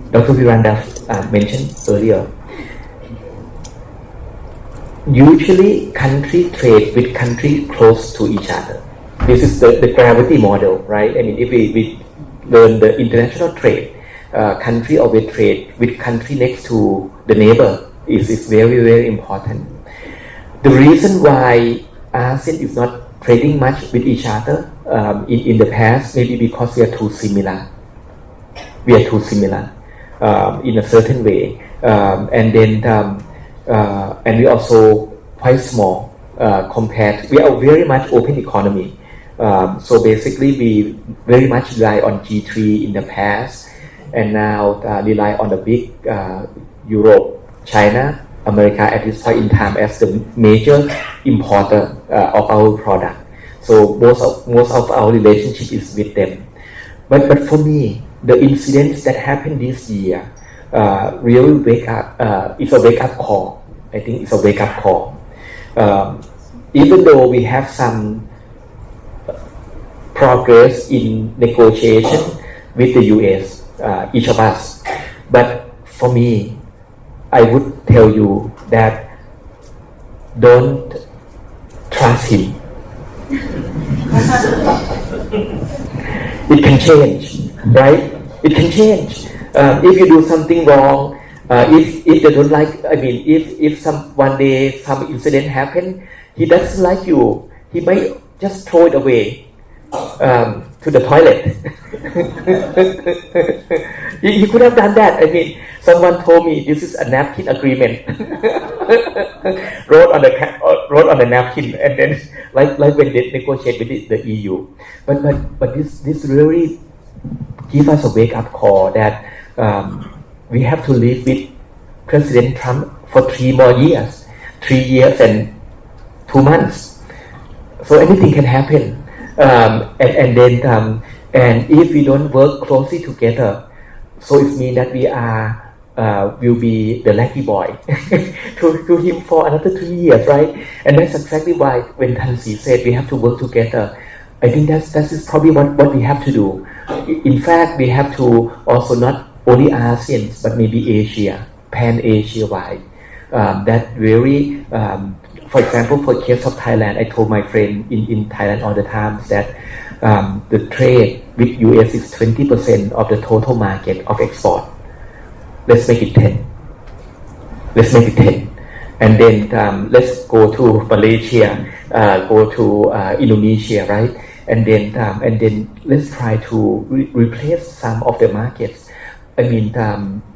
Dr. Virender mentioned earlier. Usually, country trade with countries close to each other. This is the gravity model, right? I mean, if we learn the international trade, country always trade with country next to the neighbor is very, very important. The reason why ASEAN is not trading much with each other in the past, maybe because we are too similar. We are too similar in a certain way, and we also quite small compared. We are very much open economy. So basically, we very much rely on G3 in the past, and now rely on the big Europe, China, America at this point in time as the major importer of our product. So most of our relationship is with them. But for me, the incidents that happened this year really wake up. It's a wake up call. I think it's a wake up call. Even though we have some progress in negotiation with the US, each of us, but for me, I would tell you that don't trust him. It can change, right? It can change. If you do something wrong, if they don't like, if one day some incident happen, he doesn't like you, he might just throw it away to the toilet. He could have done that. Someone told me this is a napkin agreement. wrote on the napkin, and then like when they negotiate with the EU. But this really give us a wake up call that we have to live with President Trump for 3 more years, 3 years and 2 months. So anything can happen, and if we don't work closely together, so it means that we will be the lucky boy to him for another 3 years, right? And that's exactly why when Tansi said we have to work together, I think that is probably what we have to do. In fact, we have to also not only ASEAN but maybe Asia, Pan-Asia wide. That very, for example, for case of Thailand, I told my friend in Thailand all the time that the trade with US is 20% of the total market of export. Let's make it 10. Let's make it 10. And then let's go to Malaysia, go to Indonesia, right? And then let's try to replace some of the markets.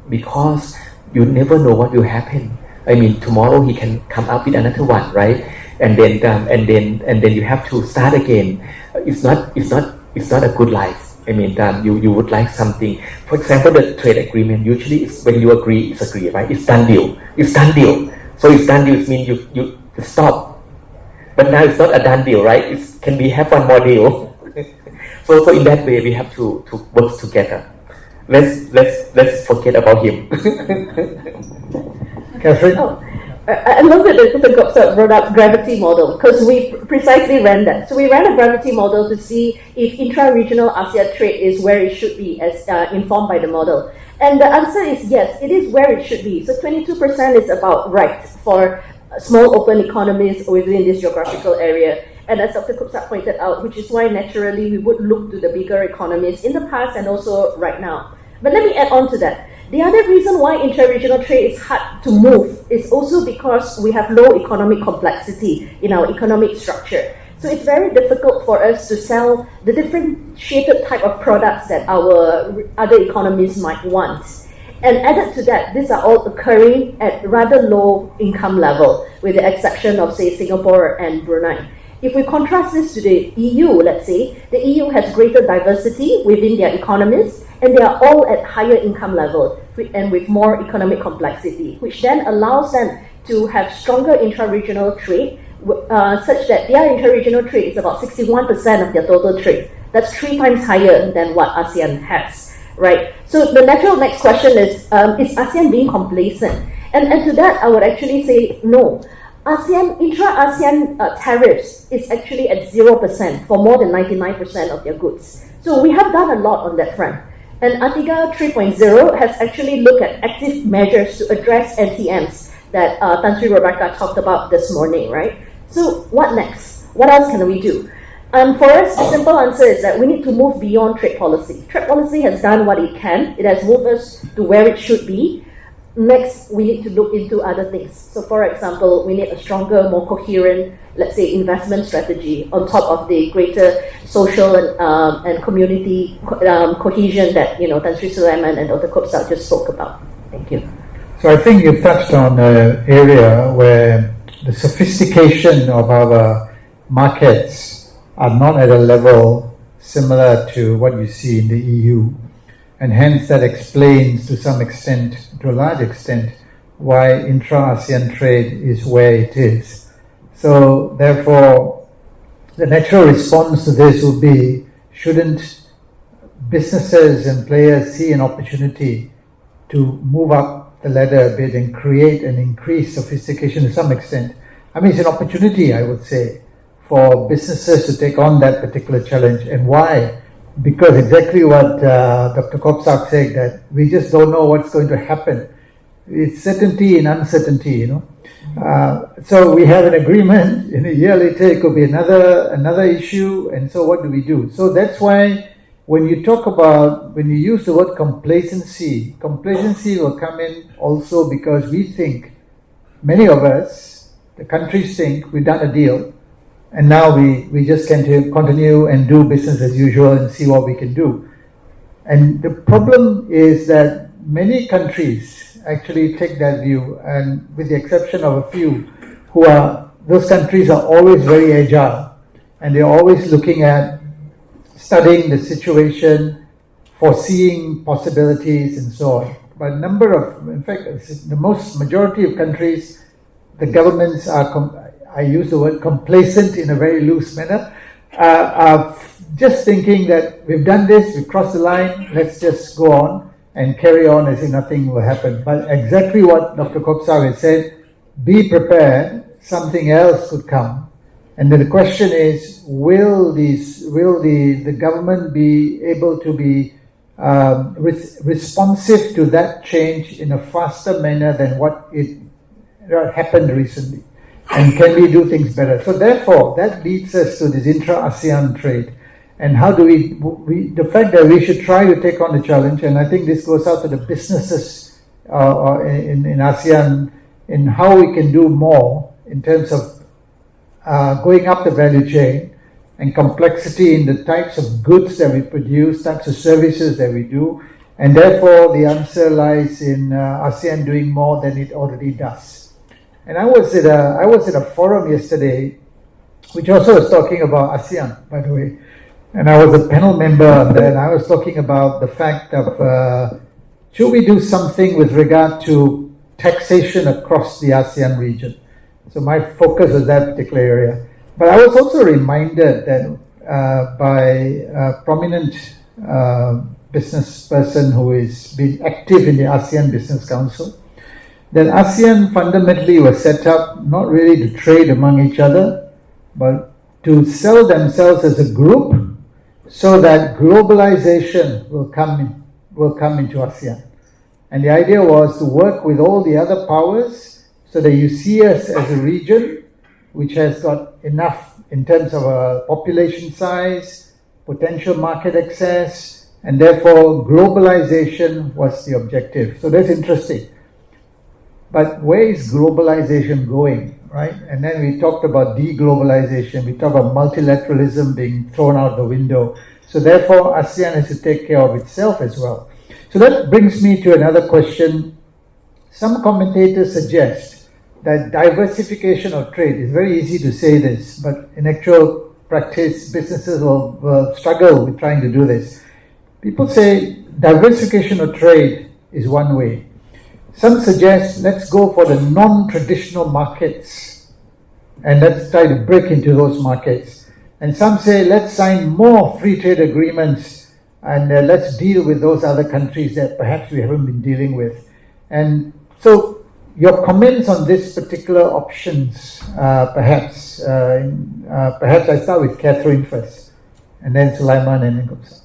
Because you never know what will happen. Tomorrow he can come up with another one, right? And then you have to start again. It's not a good life. You would like something. For example, the trade agreement usually is when you agree, it's agree, right? It's done deal. It's done deal. So it's done deal means you stop. But now it's not a done deal, right? It can be have one more deal. so in that way we have to work together. Let's forget about him. Catherine? I love that the KOBSAK brought up gravity model because we precisely ran that. So we ran a gravity model to see if intra-regional ASEAN trade is where it should be as informed by the model. And the answer is yes, it is where it should be. So 22% is about right for small open economies within this geographical area. And as Dr. KOBSAK pointed out, which is why naturally we would look to the bigger economies in the past and also right now. But let me add on to that. The other reason why intra-regional trade is hard to move is also because we have low economic complexity in our economic structure. So it's very difficult for us to sell the differentiated type of products that our other economies might want. And added to that, these are all occurring at rather low income level, with the exception of, say, Singapore and Brunei. If we contrast this to the EU, let's say, the EU has greater diversity within their economies, and they are all at higher income level and with more economic complexity, which then allows them to have stronger intra-regional trade, such that their intra-regional trade is about 61% of their total trade. That's 3 times higher than what ASEAN has, right? So the natural next question is ASEAN being complacent? And to that, I would actually say no. Intra-ASEAN tariffs is actually at 0% for more than 99% of their goods. So we have done a lot on that front. And Artiga 3.0 has actually looked at active measures to address NTMs that Tan Sri Rebecca talked about this morning, right? So what next? What else can we do? For us, the simple answer is that we need to move beyond trade policy. Trade policy has done what it can. It has moved us to where it should be. Next, we need to look into other things. So, for example, we need a stronger, more coherent, let's say, investment strategy on top of the greater social and community cohesion that Tan Sri Sulaiman and Dr. KOBSAK just spoke about. Thank you. So I think you've touched on an area where the sophistication of our markets are not at a level similar to what you see in the EU. And hence that explains to some extent, to a large extent, why intra-ASEAN trade is where it is. So therefore, the natural response to this would be, shouldn't businesses and players see an opportunity to move up the ladder a bit and create and increase sophistication to some extent? I mean, it's an opportunity, I would say, for businesses to take on that particular challenge. And why? Because exactly what Dr. KOBSAK said, that we just don't know what's going to happen. It's certainty in uncertainty, So we have an agreement, in a year later it could be another issue, and so what do we do? So that's why when you use the word complacency will come in also because we think, many of us, the countries think we've done a deal, and now we just can continue and do business as usual and see what we can do. And the problem is that many countries actually take that view, and with the exception of a few, those countries are always very agile, and they're always looking at studying the situation, foreseeing possibilities, and so on. But the majority of countries, the governments I use the word complacent in a very loose manner, are just thinking that we've done this, we've crossed the line, let's just go on and carry on as if nothing will happen. But exactly what Dr. KOBSAK has said, be prepared, something else could come. And then the question is, will the government be able to be responsive to that change in a faster manner than what happened recently? And can we do things better? So therefore, that leads us to this intra-ASEAN trade. And how do the fact that we should try to take on the challenge, and I think this goes out to the businesses in ASEAN, in how we can do more in terms of going up the value chain and complexity in the types of goods that we produce, types of services that we do. And therefore, the answer lies in ASEAN doing more than it already does. And I was at a forum yesterday, which also was talking about ASEAN, by the way. And I was a panel member on that, and I was talking about the fact of should we do something with regard to taxation across the ASEAN region. So my focus was that particular area. But I was also reminded that by a prominent business person who has been active in the ASEAN Business Council, that ASEAN fundamentally was set up not really to trade among each other, but to sell themselves as a group so that globalization will come into ASEAN. And the idea was to work with all the other powers so that you see us as a region which has got enough in terms of a population size, potential market access, and therefore globalization was the objective. So that's interesting. But where is globalization going, right? And then we talked about deglobalization, we talked about multilateralism being thrown out the window. So therefore, ASEAN has to take care of itself as well. So that brings me to another question. Some commentators suggest that diversification of trade, is very easy to say this, but in actual practice, businesses will struggle with trying to do this. People say diversification of trade is one way. Some suggest let's go for the non-traditional markets and let's try to break into those markets. And some say let's sign more free trade agreements and let's deal with those other countries that perhaps we haven't been dealing with. And so your comments on this particular options, perhaps I start with Catherine first, and then Sulaiman and then KOBSAK.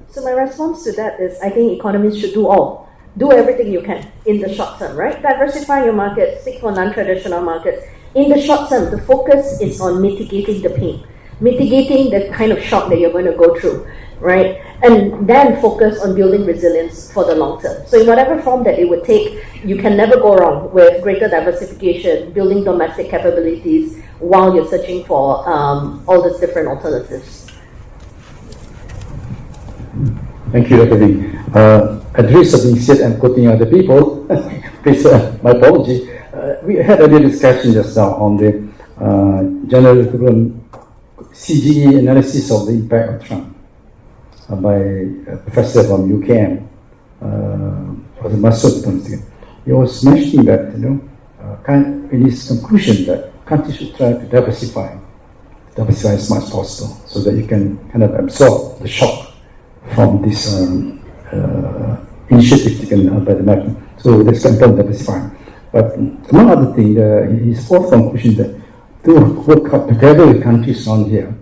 So my response to that is, I think economies should do everything you can in the short term, right? Diversify your market, seek for non-traditional markets. In the short term, the focus is on mitigating the pain. mitigating the kind of shock that you're going to go through, right? And then focus on building resilience for the long term. So in whatever form that it would take, you can never go wrong with greater diversification, building domestic capabilities while you're searching for all these different alternatives. Thank you, Dr. Lee. At risk of being said and quoting other people, please, my apology. We had a little discussion just now on the general CGE analysis of the impact of Trump by a professor from UKM, was Masud. He was mentioning that, in his conclusion, that countries should try to diversify as much as possible, so that you can kind of absorb the shock from this initiative taken by the American. So that's kind of diversifying. But among other things, his fourth conclusion that to work out together with countries around here,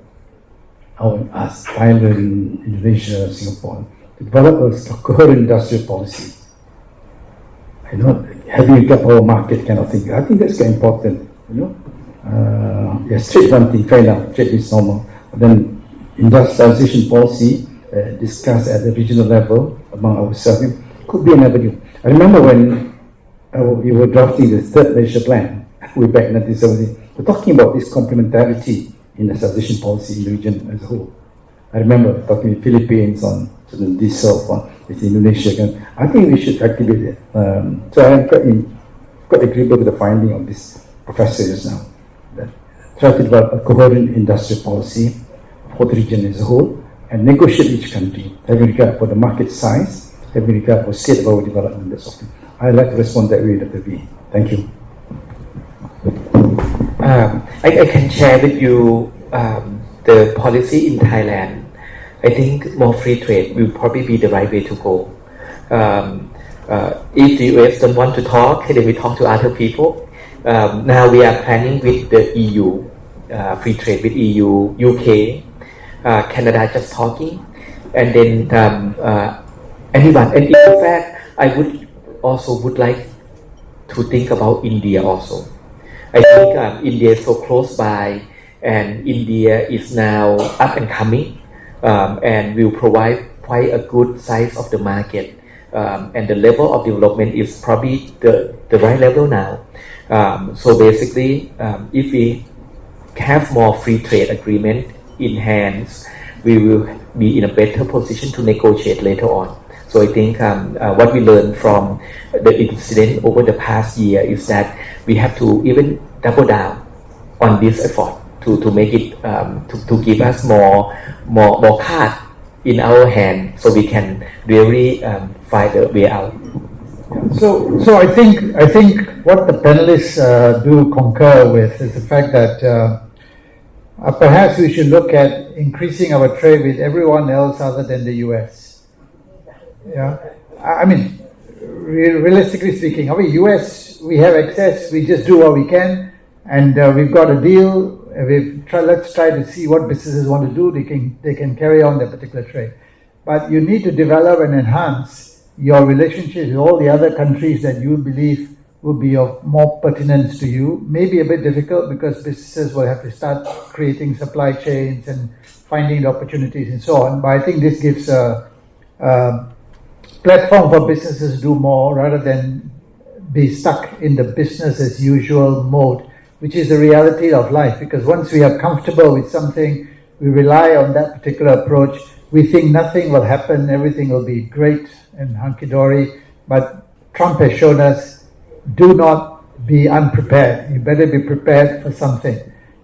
as Thailand, Indonesia, Singapore, to develop a coherent industrial policy. Having a gap our market kind of thing. I think that's very important. Yes, trade one thing, fair enough, trade is normal. But then industrialization policy discussed at the regional level among ourselves could be an avenue. I remember when we were drafting the third leisure plan way back in 1970, we're talking about this complementarity in the industrialization policy in the region as a whole. I remember talking with Philippines on this with Indonesia. I think we should activate it. So I am quite agreeable with the finding of this professor just now, that try to develop a coherent industrial policy for the region as a whole and negotiate each country, having regard for the market size, having regard for state of our development. That's something. I'd like to respond that way, Dr. V. Thank you. I can share with you the policy in Thailand. I think more free trade will probably be the right way to go. If the US don't want to talk, then we talk to other people. Now we are planning with the EU, free trade with EU, UK, Canada just talking, and then anyone. And in fact, I would like to think about India also. I think India is so close by, and India is now up and coming, and will provide quite a good size of the market, and the level of development is probably the right level now. So basically, if we have more free trade agreement in hands, we will be in a better position to negotiate later on. So I think what we learned from the incident over the past year is that we have to even double down on this effort to make it to give us more card in our hand, so we can really find a way out. So I think what the panelists do concur with is the fact that perhaps we should look at increasing our trade with everyone else other than the US. Yeah, I mean, realistically speaking, our US, we have access, we just do what we can, and we've got a deal. Let's try to see what businesses want to do. They can carry on their particular trade, but you need to develop and enhance your relationships with all the other countries that you believe will be of more pertinence to you. Maybe a bit difficult because businesses will have to start creating supply chains and finding the opportunities and so on. But I think this gives a platform for businesses to do more rather than be stuck in the business as usual mode, which is the reality of life. Because once we are comfortable with something, we rely on that particular approach. We think nothing will happen, everything will be great and hunky-dory. But Trump has shown us, do not be unprepared. You better be prepared for something.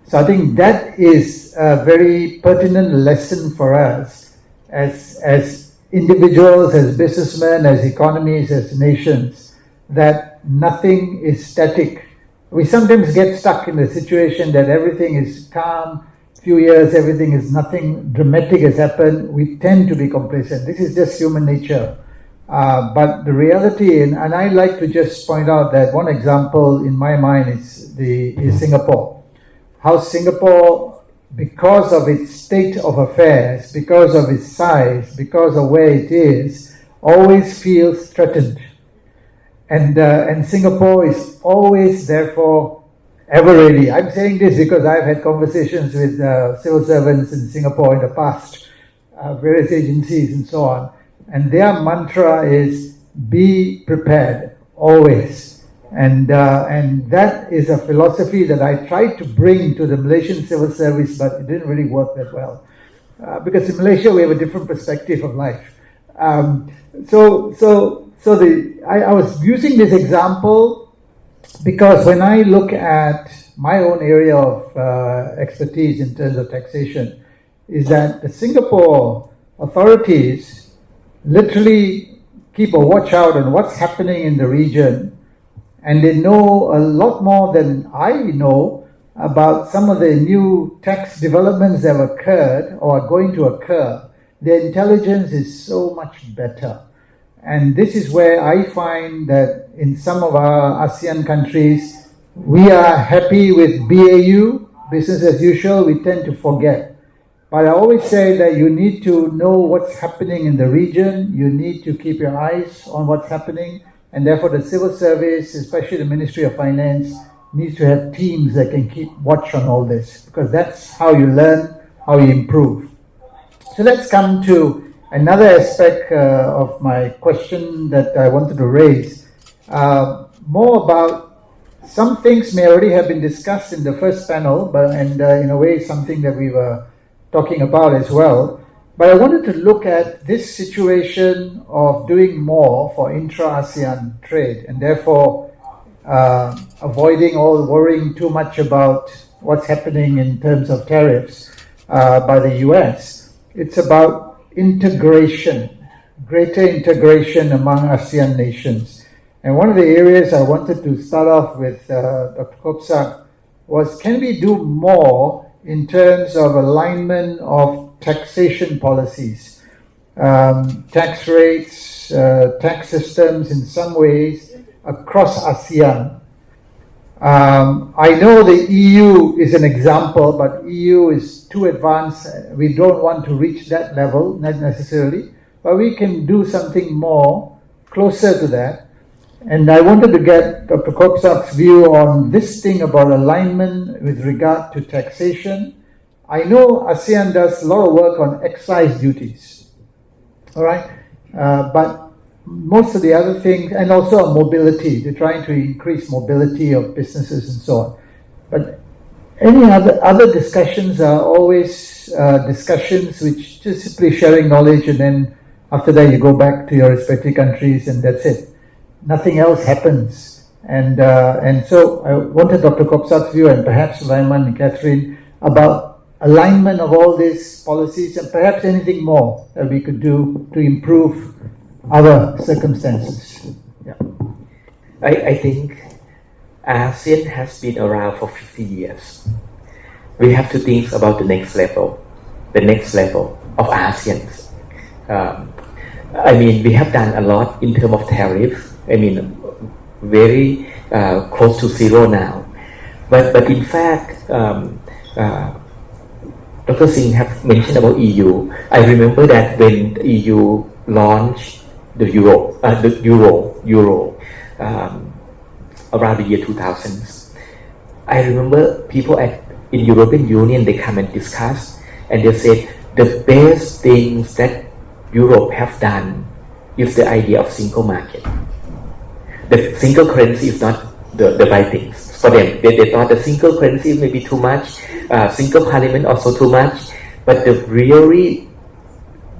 So I think that is a very pertinent lesson for us as individuals, as businessmen, as economies, as nations, that nothing is static. We sometimes get stuck in the situation that everything is calm, few years, everything is nothing dramatic has happened. We tend to be complacent. This is just human nature. But the reality, and I'd like to just point out that one example in my mind is Singapore. How Singapore, because of its state of affairs, because of its size, because of where it is, always feels threatened. And Singapore is always, therefore, ever ready. I'm saying this because I've had conversations with civil servants in Singapore in the past, various agencies and so on, and their mantra is be prepared always. And that is a philosophy that I tried to bring to the Malaysian civil service, but it didn't really work that well. Because in Malaysia we have a different perspective of life. I was using this example because when I look at my own area of expertise in terms of taxation, is that the Singapore authorities literally keep a watch out on what's happening in the region, and they know a lot more than I know about some of the new tax developments that have occurred or are going to occur. Their intelligence is so much better. And this is where I find that in some of our ASEAN countries, we are happy with BAU, business as usual, we tend to forget. But I always say that you need to know what's happening in the region, you need to keep your eyes on what's happening, and therefore the civil service, especially the Ministry of Finance, needs to have teams that can keep watch on all this, because that's how you learn, how you improve. So let's come to another aspect of my question that I wanted to raise, more about some things may already have been discussed in the first panel, but in a way something that we were talking about as well. But I wanted to look at this situation of doing more for intra-ASEAN trade, and therefore avoiding all worrying too much about what's happening in terms of tariffs by the US. It's about integration, greater integration among ASEAN nations. And one of the areas I wanted to start off with Dr. KOBSAK was, can we do more in terms of alignment of taxation policies, tax rates, tax systems in some ways across ASEAN. I know the EU is an example, but EU is too advanced. We don't want to reach that level, not necessarily, but we can do something more closer to that. And I wanted to get Dr. KOBSAK's view on this thing about alignment with regard to taxation. I know ASEAN does a lot of work on excise duties, all right, but most of the other things, and also on mobility, they're trying to increase mobility of businesses and so on. But any other discussions are always discussions which just simply sharing knowledge, and then after that you go back to your respective countries and that's it. Nothing else happens. And so I wanted Dr. KOBSAK's view, and perhaps Sulaiman and Catherine, about alignment of all these policies and perhaps anything more that we could do to improve other circumstances. Yeah. I think ASEAN has been around for 50 years. We have to think about the next level of ASEAN. We have done a lot in terms of tariffs. Very close to zero now. But in fact, Dr. Singh have mentioned about EU. I remember that when the EU launched the euro around the year 2000s. I remember people in European Union, they come and discuss, and they said the best things that Europe have done is the idea of single market. The single currency is not the right things for them. They thought the single currency may be too much, single parliament also too much, but the really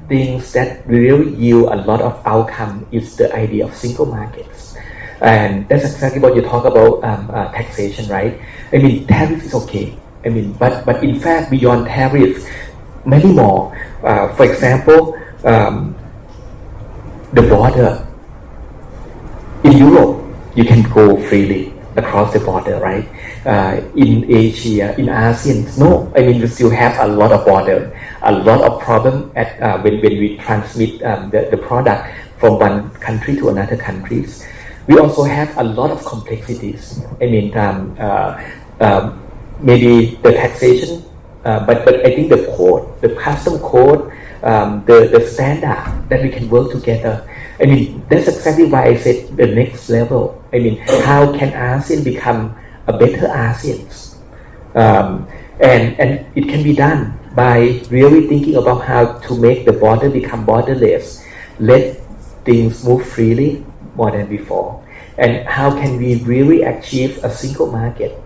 things that really yield a lot of outcome is the idea of single markets. And that's exactly what you talk about taxation, right? Tariff is okay. But in fact, beyond tariffs, many more. For example, the border. In Europe, you can go freely across the border, right? In Asia, in ASEAN, no. We still have a lot of border, a lot of problem when we transmit the product from one country to another countries. We also have a lot of complexities. Maybe the taxation, but I think the code, the custom code, the standard that we can work together. That's exactly why I said the next level. How can ASEAN become a better ASEAN. And it can be done by really thinking about how to make the border become borderless, let things move freely more than before, and how can we really achieve a single market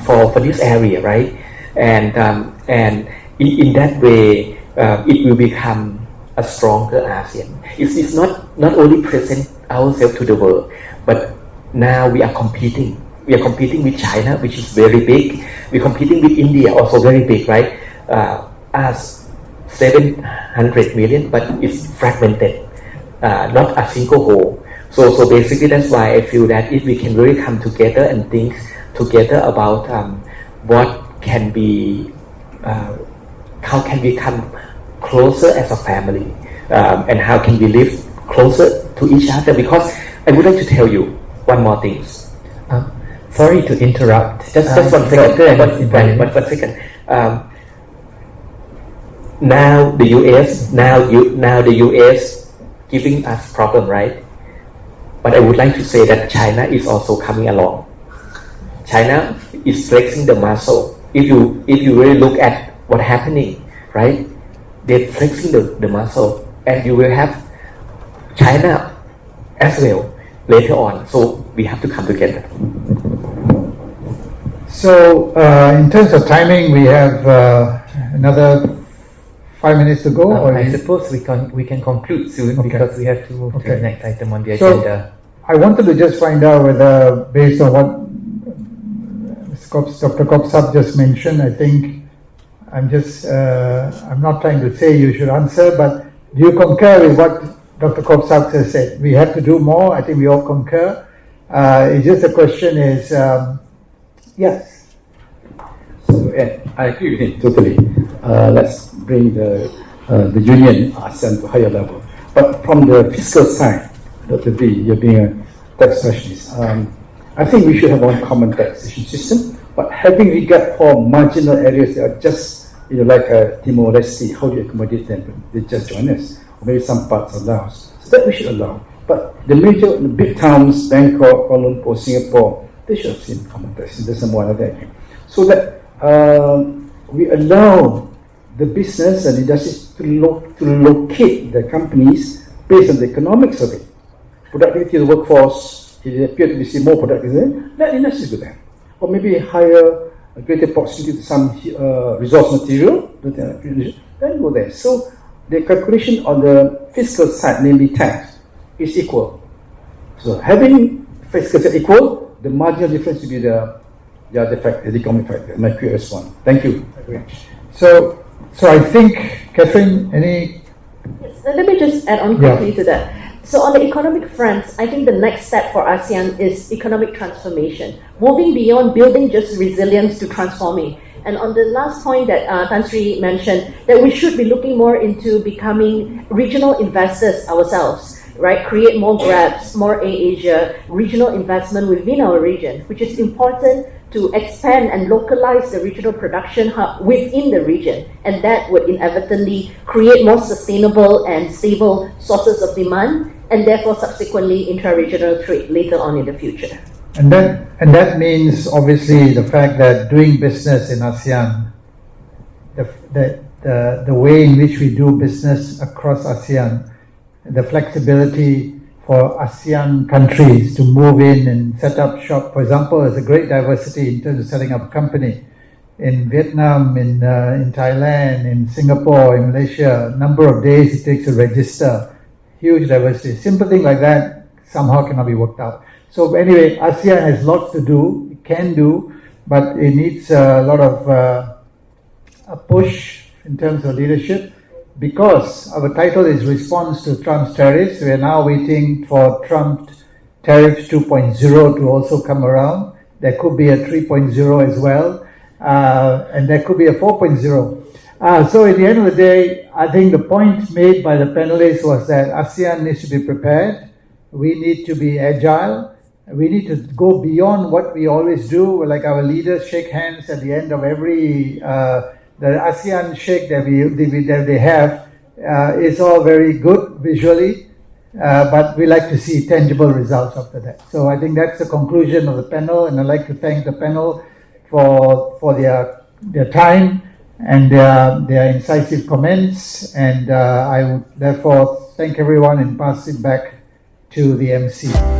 for this area, right? And in that way, it will become a stronger ASEAN. It's not only present ourselves to the world, but now we are competing. We are competing with China, which is very big. We're competing with India, also very big, right? As 700 million, but it's fragmented, not a single whole. So basically, that's why I feel that if we can really come together and think together about what can be, how can we come closer as a family, and how can we live closer to each other. Because I would like to tell you one more thing. Sorry to interrupt. Just 1 second. One second. Now the US giving us problem, right? But I would like to say that China is also coming along. China is flexing the muscle. If you really look at what's happening, right? They're flexing the muscle, and you will have China as well later on. So we have to come together. So in terms of timing, we have another 5 minutes to go. Or I suppose we can conclude soon, Okay. because we have to move to the next item on the So, agenda. I wanted to just find out whether, based on what Dr. KOBSAK just mentioned, I think I'm not trying to say you should answer, but do you concur with what Dr. KOBSAK has said? We have to do more. I think we all concur. It's just the question is, yes. So I agree with him totally. Let's bring the union ASEAN to a higher level. But from the fiscal side, Dr. V, you're being a tax specialist. I think we should have one common taxation system, but having regard for marginal areas that are just, like Timor-Leste, how do you accommodate them? They just join us, or maybe some parts of Laos. So that we should allow. But the big towns, Bangkok, Kuala Lumpur, Singapore, they should have seen common taxation. There's more of that. So that we allow the business and industries to locate the companies based on the economics of it. Productivity of the workforce, it appears to be more productive than let industries do that. Or maybe hire a greater proximity to some resource material, then go there. So the calculation on the fiscal side, namely tax, is equal. So having fiscal side equal, the marginal difference will be the other factor, the economic factor. My quick response. Thank you. So I think, Catherine, any? Yes, let me just add on quickly to that. So on the economic front, I think the next step for ASEAN is economic transformation, moving beyond building just resilience to transforming. And on the last point that Tan Sri mentioned, that we should be looking more into becoming regional investors ourselves, right? Create more GRABs, more Asia, regional investment within our region, which is important to expand and localize the regional production hub within the region. And that would inevitably create more sustainable and stable sources of demand, and therefore subsequently intra-regional trade later on in the future. And that means obviously the fact that doing business in ASEAN, the way in which we do business across ASEAN, the flexibility for ASEAN countries to move in and set up shop. For example, there's a great diversity in terms of setting up a company in Vietnam, in Thailand, in Singapore, in Malaysia. Number of days it takes to register, huge diversity. Simple thing like that somehow cannot be worked out. So anyway, ASEAN has lots to do, it can do, but it needs a lot of a push in terms of leadership. Because our title is Response to Trump's Tariffs, we are now waiting for Trump Tariffs 2.0 to also come around. There could be a 3.0 as well, and there could be a 4.0. So at the end of the day, I think the point made by the panelists was that ASEAN needs to be prepared. We need to be agile. We need to go beyond what we always do, like our leaders shake hands at the end of every the ASEAN shake that they have is all very good visually, but we like to see tangible results after that. So I think that's the conclusion of the panel, and I'd like to thank the panel for their time and their incisive comments, and I would therefore thank everyone and pass it back to the MC.